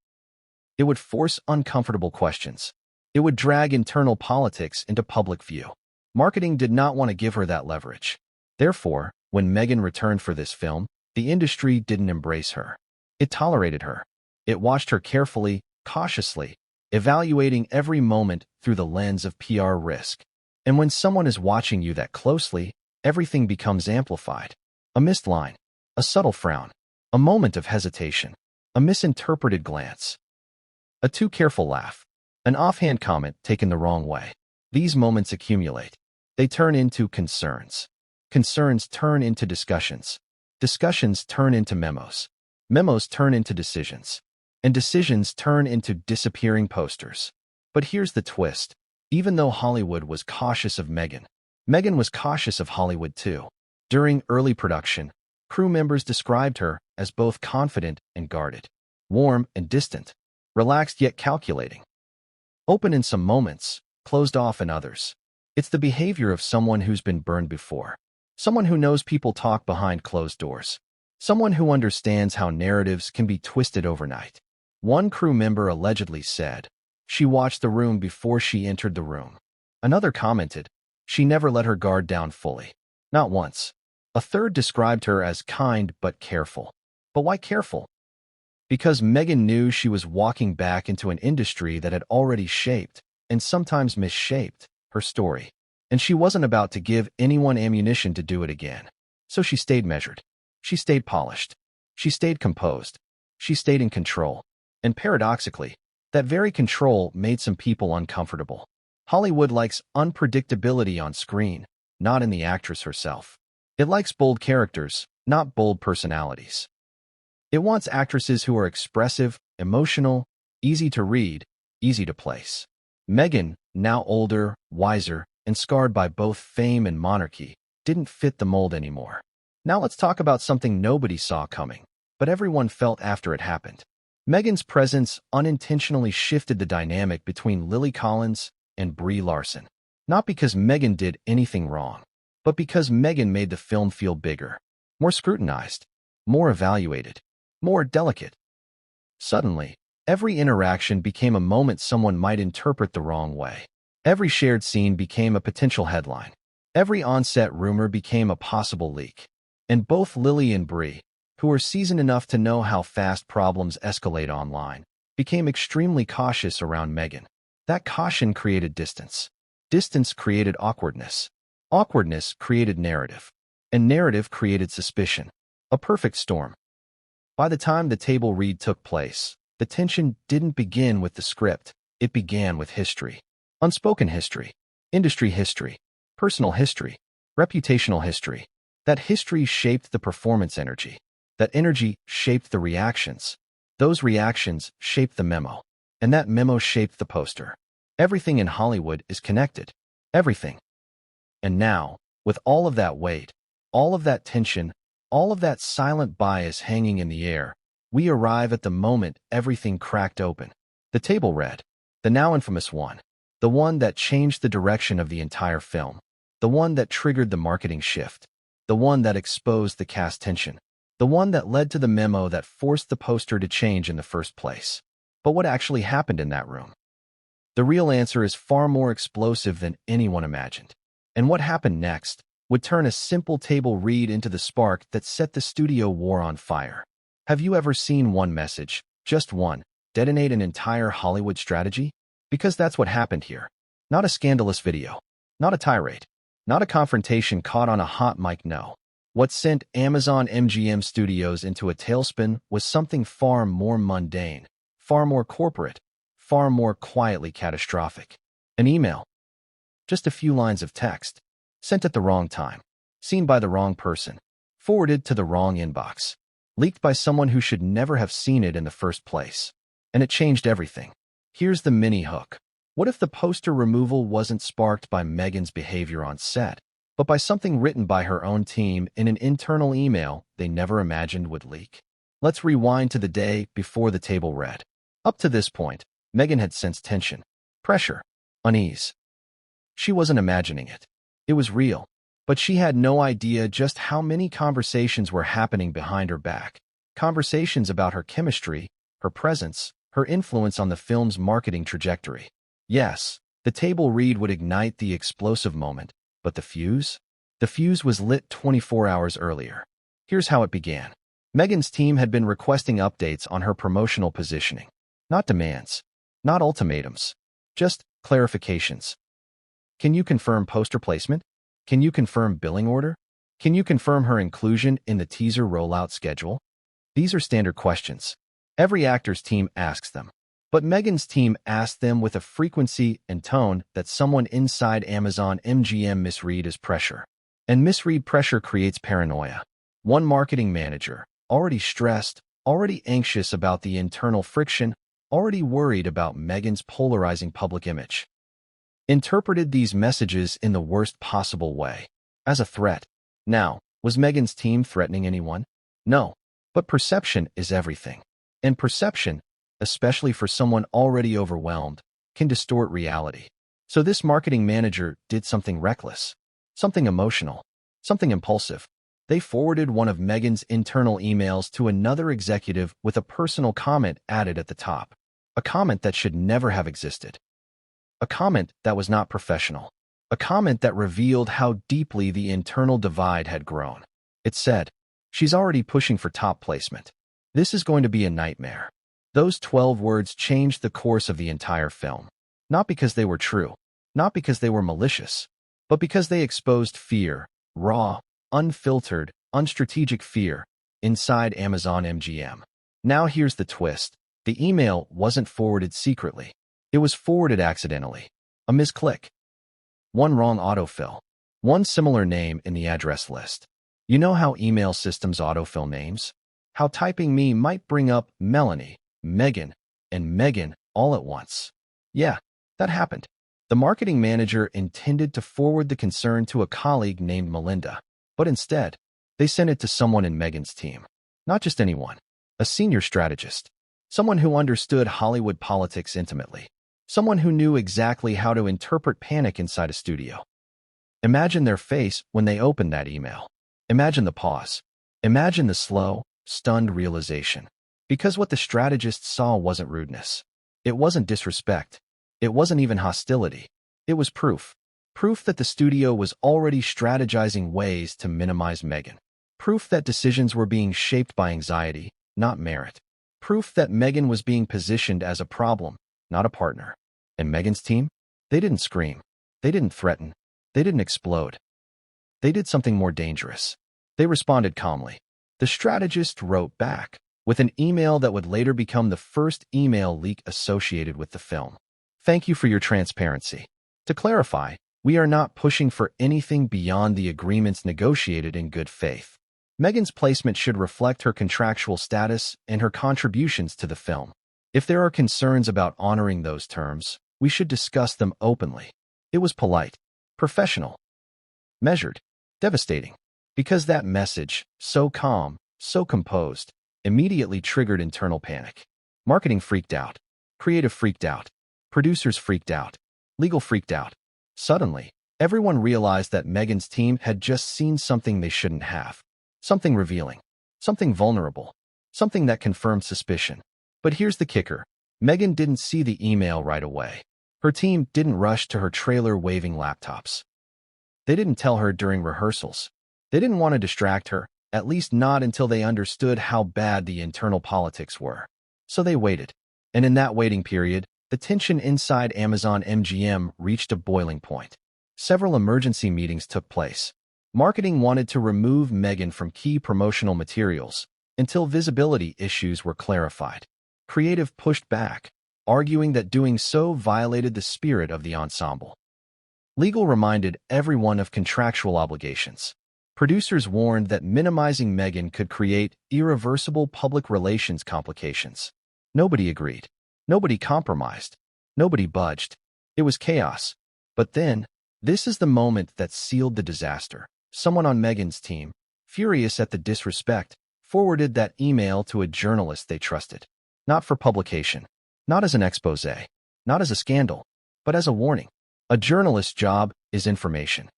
It would force uncomfortable questions. It would drag internal politics into public view. Marketing did not want to give her that leverage. Therefore, when Meghan returned for this film, the industry didn't embrace her. It tolerated her. It watched her carefully, cautiously, evaluating every moment through the lens of PR risk. And when someone is watching you that closely, everything becomes amplified. A missed line, a subtle frown, a moment of hesitation, a misinterpreted glance, a too careful laugh, an offhand comment taken the wrong way. These moments accumulate. They turn into concerns. Concerns turn into discussions. Discussions turn into memos. Memos turn into decisions. And decisions turn into disappearing posters. But here's the twist. Even though Hollywood was cautious of Meghan, Meghan was cautious of Hollywood too. During early production, crew members described her as both confident and guarded, warm and distant, relaxed yet calculating, open in some moments, closed off in others. It's the behavior of someone who's been burned before, someone who knows people talk behind closed doors, someone who understands how narratives can be twisted overnight. One crew member allegedly said, "She watched the room before she entered the room." Another commented, "She never let her guard down fully. Not once." A third described her as kind but careful. But why careful? Because Meghan knew she was walking back into an industry that had already shaped, and sometimes misshaped, her story. And she wasn't about to give anyone ammunition to do it again. So she stayed measured. She stayed polished. She stayed composed. She stayed in control. And paradoxically, that very control made some people uncomfortable. Hollywood likes unpredictability on screen, not in the actress herself. It likes bold characters, not bold personalities. It wants actresses who are expressive, emotional, easy to read, easy to place. Meghan, now older, wiser, and scarred by both fame and monarchy, didn't fit the mold anymore. Now let's talk about something nobody saw coming, but everyone felt after it happened. Meghan's presence unintentionally shifted the dynamic between Lily Collins and Brie Larson. Not because Meghan did anything wrong, but because Meghan made the film feel bigger, more scrutinized, more evaluated, more delicate. Suddenly, every interaction became a moment someone might interpret the wrong way. Every shared scene became a potential headline. Every on-set rumor became a possible leak. And both Lily and Brie, who were seasoned enough to know how fast problems escalate online, became extremely cautious around Meghan. That caution created distance. Distance created awkwardness. Awkwardness created narrative. And narrative created suspicion. A perfect storm. By the time the table read took place, the tension didn't begin with the script. It began with history. Unspoken history. Industry history. Personal history. Reputational history. That history shaped the performance energy. That energy shaped the reactions. Those reactions shaped the memo. And that memo shaped the poster. Everything in Hollywood is connected. Everything. And now, with all of that weight, all of that tension, all of that silent bias hanging in the air, we arrive at the moment everything cracked open. The table read. The now infamous one. The one that changed the direction of the entire film. The one that triggered the marketing shift. The one that exposed the cast tension. The one that led to the memo that forced the poster to change in the first place. But what actually happened in that room? The real answer is far more explosive than anyone imagined. And what happened next would turn a simple table read into the spark that set the studio war on fire. Have you ever seen one message, just one, detonate an entire Hollywood strategy? Because that's what happened here. Not a scandalous video. Not a tirade. Not a confrontation caught on a hot mic, no. What sent Amazon MGM Studios into a tailspin was something far more mundane, far more corporate, far more quietly catastrophic. An email. Just a few lines of text. Sent at the wrong time. Seen by the wrong person. Forwarded to the wrong inbox. Leaked by someone who should never have seen it in the first place. And it changed everything. Here's the mini hook. What if the poster removal wasn't sparked by Meghan's behavior on set, but by something written by her own team in an internal email they never imagined would leak? Let's rewind to the day before the table read. Up to this point, Meghan had sensed tension, pressure, unease. She wasn't imagining it. It was real, but she had no idea just how many conversations were happening behind her back. Conversations about her chemistry, her presence, her influence on the film's marketing trajectory. Yes, the table read would ignite the explosive moment, but the fuse? The fuse was lit 24 hours earlier. Here's how it began. Meghan's team had been requesting updates on her promotional positioning. Not demands, not ultimatums, just clarifications. Can you confirm poster placement? Can you confirm billing order? Can you confirm her inclusion in the teaser rollout schedule? These are standard questions. Every actor's team asks them. But Meghan's team asked them with a frequency and tone that someone inside Amazon MGM misread as pressure. And misread pressure creates paranoia. One marketing manager, already stressed, already anxious about the internal friction, already worried about Meghan's polarizing public image, interpreted these messages in the worst possible way, as a threat. Now, was Meghan's team threatening anyone? No. But perception is everything. And perception, especially for someone already overwhelmed, can distort reality. So this marketing manager did something reckless, something emotional, something impulsive. They forwarded one of Meghan's internal emails to another executive with a personal comment added at the top. A comment that should never have existed. A comment that was not professional. A comment that revealed how deeply the internal divide had grown. It said, "She's already pushing for top placement. This is going to be a nightmare." Those 12 words changed the course of the entire film. Not because they were true, not because they were malicious, but because they exposed fear, raw, unfiltered, unstrategic fear, inside Amazon MGM. Now here's the twist. The email wasn't forwarded secretly. It was forwarded accidentally. A misclick. One wrong autofill. One similar name in the address list. You know how email systems autofill names? How typing me might bring up Melanie, Meghan, and Meghan all at once. Yeah, that happened. The marketing manager intended to forward the concern to a colleague named Melinda, but instead, they sent it to someone in Meghan's team. Not just anyone. A senior strategist. Someone who understood Hollywood politics intimately. Someone who knew exactly how to interpret panic inside a studio. Imagine their face when they opened that email. Imagine the pause. Imagine the slow, stunned realization. Because what the strategists saw wasn't rudeness. It wasn't disrespect. It wasn't even hostility. It was proof. Proof that the studio was already strategizing ways to minimize Meghan. Proof that decisions were being shaped by anxiety, not merit. Proof that Meghan was being positioned as a problem, not a partner. And Meghan's team? They didn't scream. They didn't threaten. They didn't explode. They did something more dangerous. They responded calmly. The strategist wrote back with an email that would later become the first email leak associated with the film. Thank you for your transparency. To clarify, we are not pushing for anything beyond the agreements negotiated in good faith. Meghan's placement should reflect her contractual status and her contributions to the film. If there are concerns about honoring those terms, we should discuss them openly. It was polite, professional, measured, devastating. Because that message, so calm, so composed, immediately triggered internal panic. Marketing freaked out. Creative freaked out. Producers freaked out. Legal freaked out. Suddenly, everyone realized that Meghan's team had just seen something they shouldn't have. Something revealing. Something vulnerable. Something that confirmed suspicion. But here's the kicker. Meghan didn't see the email right away. Her team didn't rush to her trailer waving laptops. They didn't tell her during rehearsals. They didn't want to distract her, at least not until they understood how bad the internal politics were. So they waited. And in that waiting period, the tension inside Amazon MGM reached a boiling point. Several emergency meetings took place. Marketing wanted to remove Meghan from key promotional materials until visibility issues were clarified. Creative pushed back, arguing that doing so violated the spirit of the ensemble. Legal reminded everyone of contractual obligations. Producers warned that minimizing Meghan could create irreversible public relations complications. Nobody agreed. Nobody compromised. Nobody budged. It was chaos. But then, this is the moment that sealed the disaster. Someone on Meghan's team, furious at the disrespect, forwarded that email to a journalist they trusted. Not for publication. Not as an expose. Not as a scandal. But as a warning. A journalist's job is information.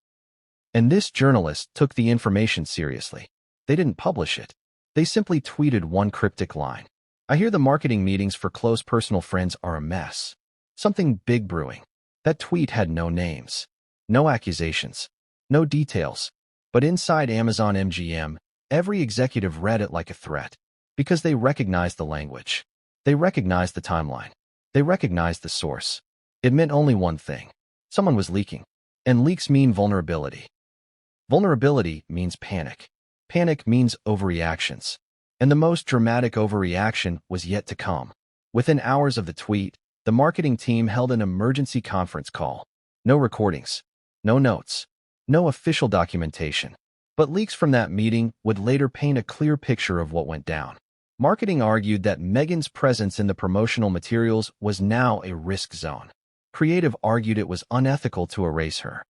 And this journalist took the information seriously. They didn't publish it. They simply tweeted one cryptic line. I hear the marketing meetings for close personal friends are a mess. Something big brewing. That tweet had no names, no accusations, no details. But inside Amazon MGM, every executive read it like a threat. Because they recognized the language. They recognized the timeline. They recognized the source. It meant only one thing. Someone was leaking. And leaks mean vulnerability. Vulnerability means panic. Panic means overreactions. And the most dramatic overreaction was yet to come. Within hours of the tweet, the marketing team held an emergency conference call. No recordings. No notes. No official documentation. But leaks from that meeting would later paint a clear picture of what went down. Marketing argued that Meghan's presence in the promotional materials was now a risk zone. Creative argued it was unethical to erase her.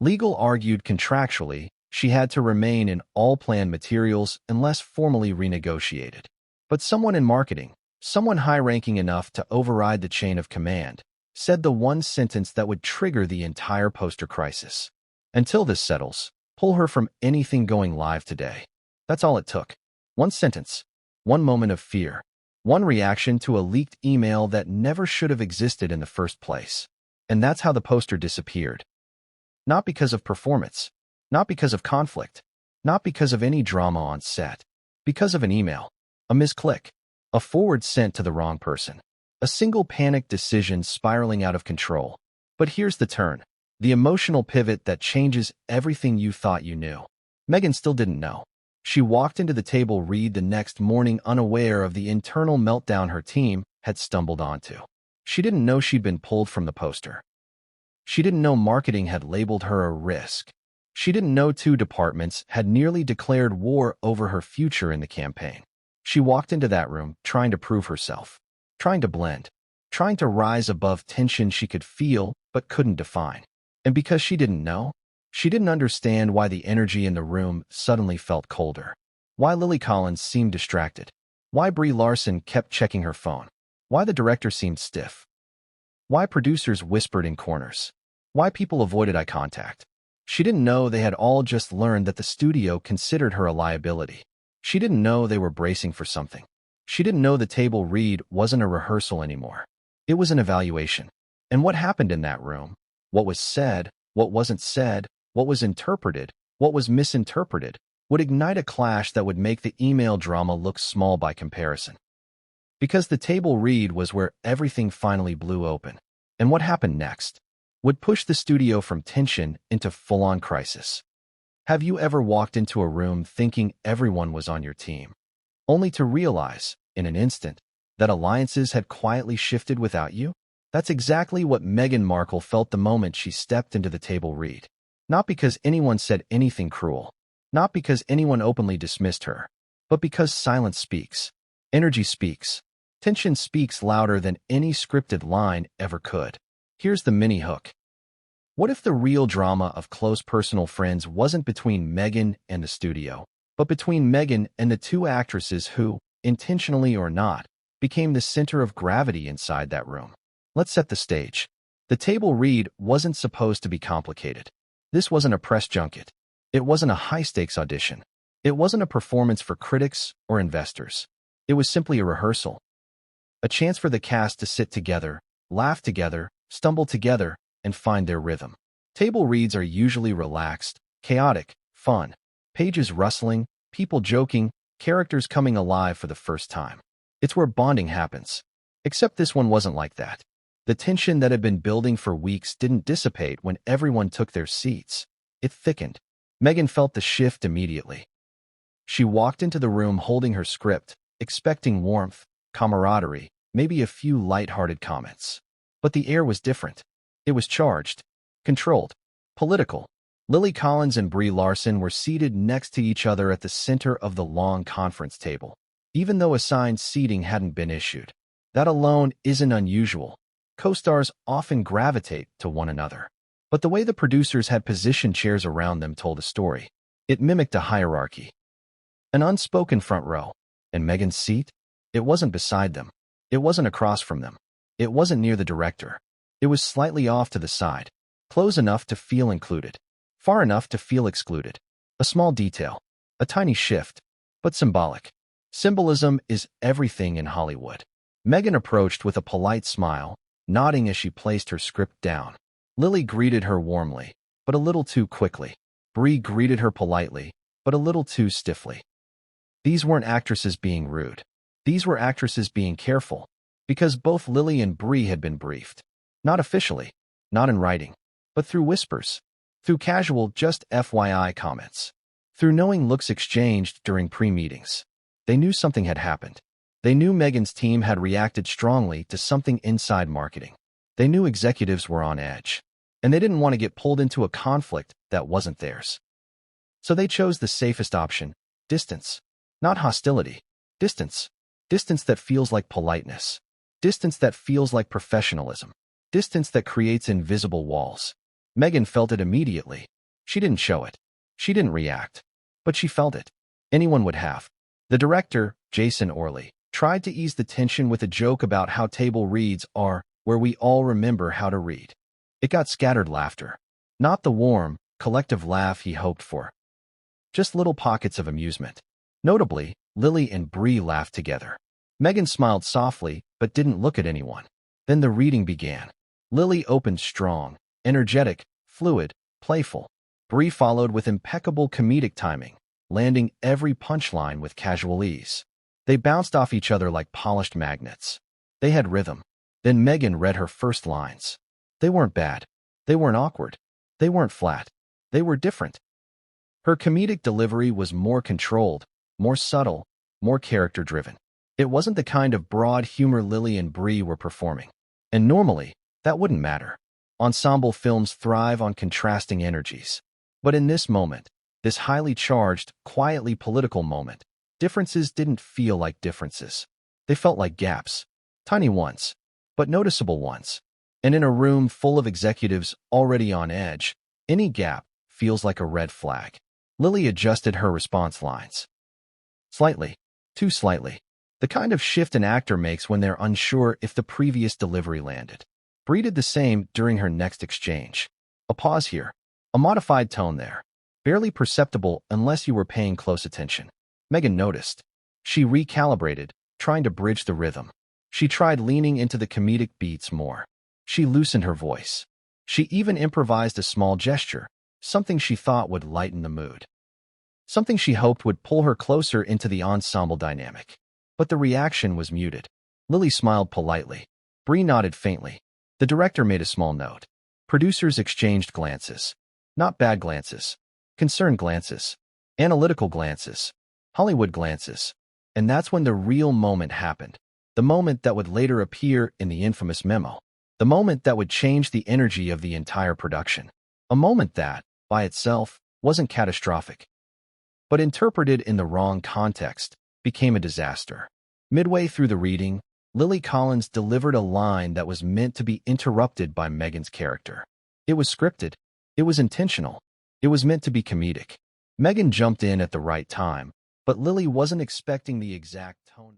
Legal argued contractually she had to remain in all planned materials unless formally renegotiated. But someone in marketing, someone high-ranking enough to override the chain of command, said the one sentence that would trigger the entire poster crisis. Until this settles, pull her from anything going live today. That's all it took. One sentence. One moment of fear. One reaction to a leaked email that never should have existed in the first place. And that's how the poster disappeared. Not because of performance. Not because of conflict. Not because of any drama on set. Because of an email. A misclick. A forward sent to the wrong person. A single panicked decision spiraling out of control. But here's the turn. The emotional pivot that changes everything you thought you knew. Meghan still didn't know. She walked into the table read the next morning unaware of the internal meltdown her team had stumbled onto. She didn't know she'd been pulled from the poster. She didn't know marketing had labeled her a risk. She didn't know two departments had nearly declared war over her future in the campaign. She walked into that room trying to prove herself, trying to blend, trying to rise above tension she could feel but couldn't define. And because she didn't know, she didn't understand why the energy in the room suddenly felt colder, why Lily Collins seemed distracted, why Brie Larson kept checking her phone, why the director seemed stiff, why producers whispered in corners, why people avoided eye contact. She didn't know they had all just learned that the studio considered her a liability. She didn't know they were bracing for something. She didn't know the table read wasn't a rehearsal anymore. It was an evaluation. And what happened in that room? What was said, what wasn't said, what was interpreted, what was misinterpreted, would ignite a clash that would make the email drama look small by comparison. Because the table read was where everything finally blew open. And what happened next would push the studio from tension into full-on crisis. Have you ever walked into a room thinking everyone was on your team, only to realize, in an instant, that alliances had quietly shifted without you? That's exactly what Meghan Markle felt the moment she stepped into the table read. Not because anyone said anything cruel, not because anyone openly dismissed her, but because silence speaks, energy speaks, tension speaks louder than any scripted line ever could. Here's the mini hook. What if the real drama of close personal friends wasn't between Meghan and the studio, but between Meghan and the two actresses who, intentionally or not, became the center of gravity inside that room? Let's set the stage. The table read wasn't supposed to be complicated. This wasn't a press junket. It wasn't a high-stakes audition. It wasn't a performance for critics or investors. It was simply a rehearsal. A chance for the cast to sit together, laugh together, stumble together, and find their rhythm. Table reads are usually relaxed, chaotic, fun. Pages rustling, people joking, characters coming alive for the first time. It's where bonding happens. Except this one wasn't like that. The tension that had been building for weeks didn't dissipate when everyone took their seats. It thickened. Meghan felt the shift immediately. She walked into the room holding her script, expecting warmth, camaraderie, maybe a few light-hearted comments. But the air was different. It was charged, controlled, political. Lily Collins and Brie Larson were seated next to each other at the center of the long conference table, even though assigned seating hadn't been issued. That alone isn't unusual. Co-stars often gravitate to one another. But the way the producers had positioned chairs around them told a story. It mimicked a hierarchy. An unspoken front row. And Meghan's seat? It wasn't beside them. It wasn't across from them. It wasn't near the director. It was slightly off to the side. Close enough to feel included. Far enough to feel excluded. A small detail. A tiny shift. But symbolic. Symbolism is everything in Hollywood. Meghan approached with a polite smile, nodding as she placed her script down. Lily greeted her warmly, but a little too quickly. Brie greeted her politely, but a little too stiffly. These weren't actresses being rude. These were actresses being careful, because both Lily and Brie had been briefed. Not officially, not in writing, but through whispers, through casual just FYI comments, through knowing looks exchanged during pre-meetings. They knew something had happened. They knew Meghan's team had reacted strongly to something inside marketing. They knew executives were on edge, and they didn't want to get pulled into a conflict that wasn't theirs. So they chose the safest option, distance. Not hostility. Distance. Distance that feels like politeness. Distance that feels like professionalism. Distance that creates invisible walls. Meghan felt it immediately. She didn't show it. She didn't react. But she felt it. Anyone would have. The director, Jason Orley, tried to ease the tension with a joke about how table reads are where we all remember how to read. It got scattered laughter. Not the warm, collective laugh he hoped for. Just little pockets of amusement. Notably, Lily and Brie laughed together. Meghan smiled softly, but didn't look at anyone. Then the reading began. Lily opened strong, energetic, fluid, playful. Brie followed with impeccable comedic timing, landing every punchline with casual ease. They bounced off each other like polished magnets. They had rhythm. Then Meghan read her first lines. They weren't bad. They weren't awkward. They weren't flat. They were different. Her comedic delivery was more controlled, more subtle, more character-driven. It wasn't the kind of broad humor Lily and Brie were performing. And normally, that wouldn't matter. Ensemble films thrive on contrasting energies. But in this moment, this highly charged, quietly political moment, differences didn't feel like differences. They felt like gaps. Tiny ones, but noticeable ones. And in a room full of executives already on edge, any gap feels like a red flag. Lily adjusted her response lines. Slightly. Too slightly. The kind of shift an actor makes when they're unsure if the previous delivery landed. Brie did the same during her next exchange. A pause here. A modified tone there, barely perceptible unless you were paying close attention. Meghan noticed. She recalibrated, trying to bridge the rhythm. She tried leaning into the comedic beats more. She loosened her voice. She even improvised a small gesture, something she thought would lighten the mood. Something she hoped would pull her closer into the ensemble dynamic. But the reaction was muted. Lily smiled politely. Bree nodded faintly. The director made a small note. Producers exchanged glances. Not bad glances. Concerned glances. Analytical glances. Hollywood glances. And that's when the real moment happened. The moment that would later appear in the infamous memo. The moment that would change the energy of the entire production. A moment that, by itself, wasn't catastrophic, but interpreted in the wrong context, became a disaster. Midway through the reading, Lily Collins delivered a line that was meant to be interrupted by Meghan's character. It was scripted. It was intentional. It was meant to be comedic. Meghan jumped in at the right time, but Lily wasn't expecting the exact tone.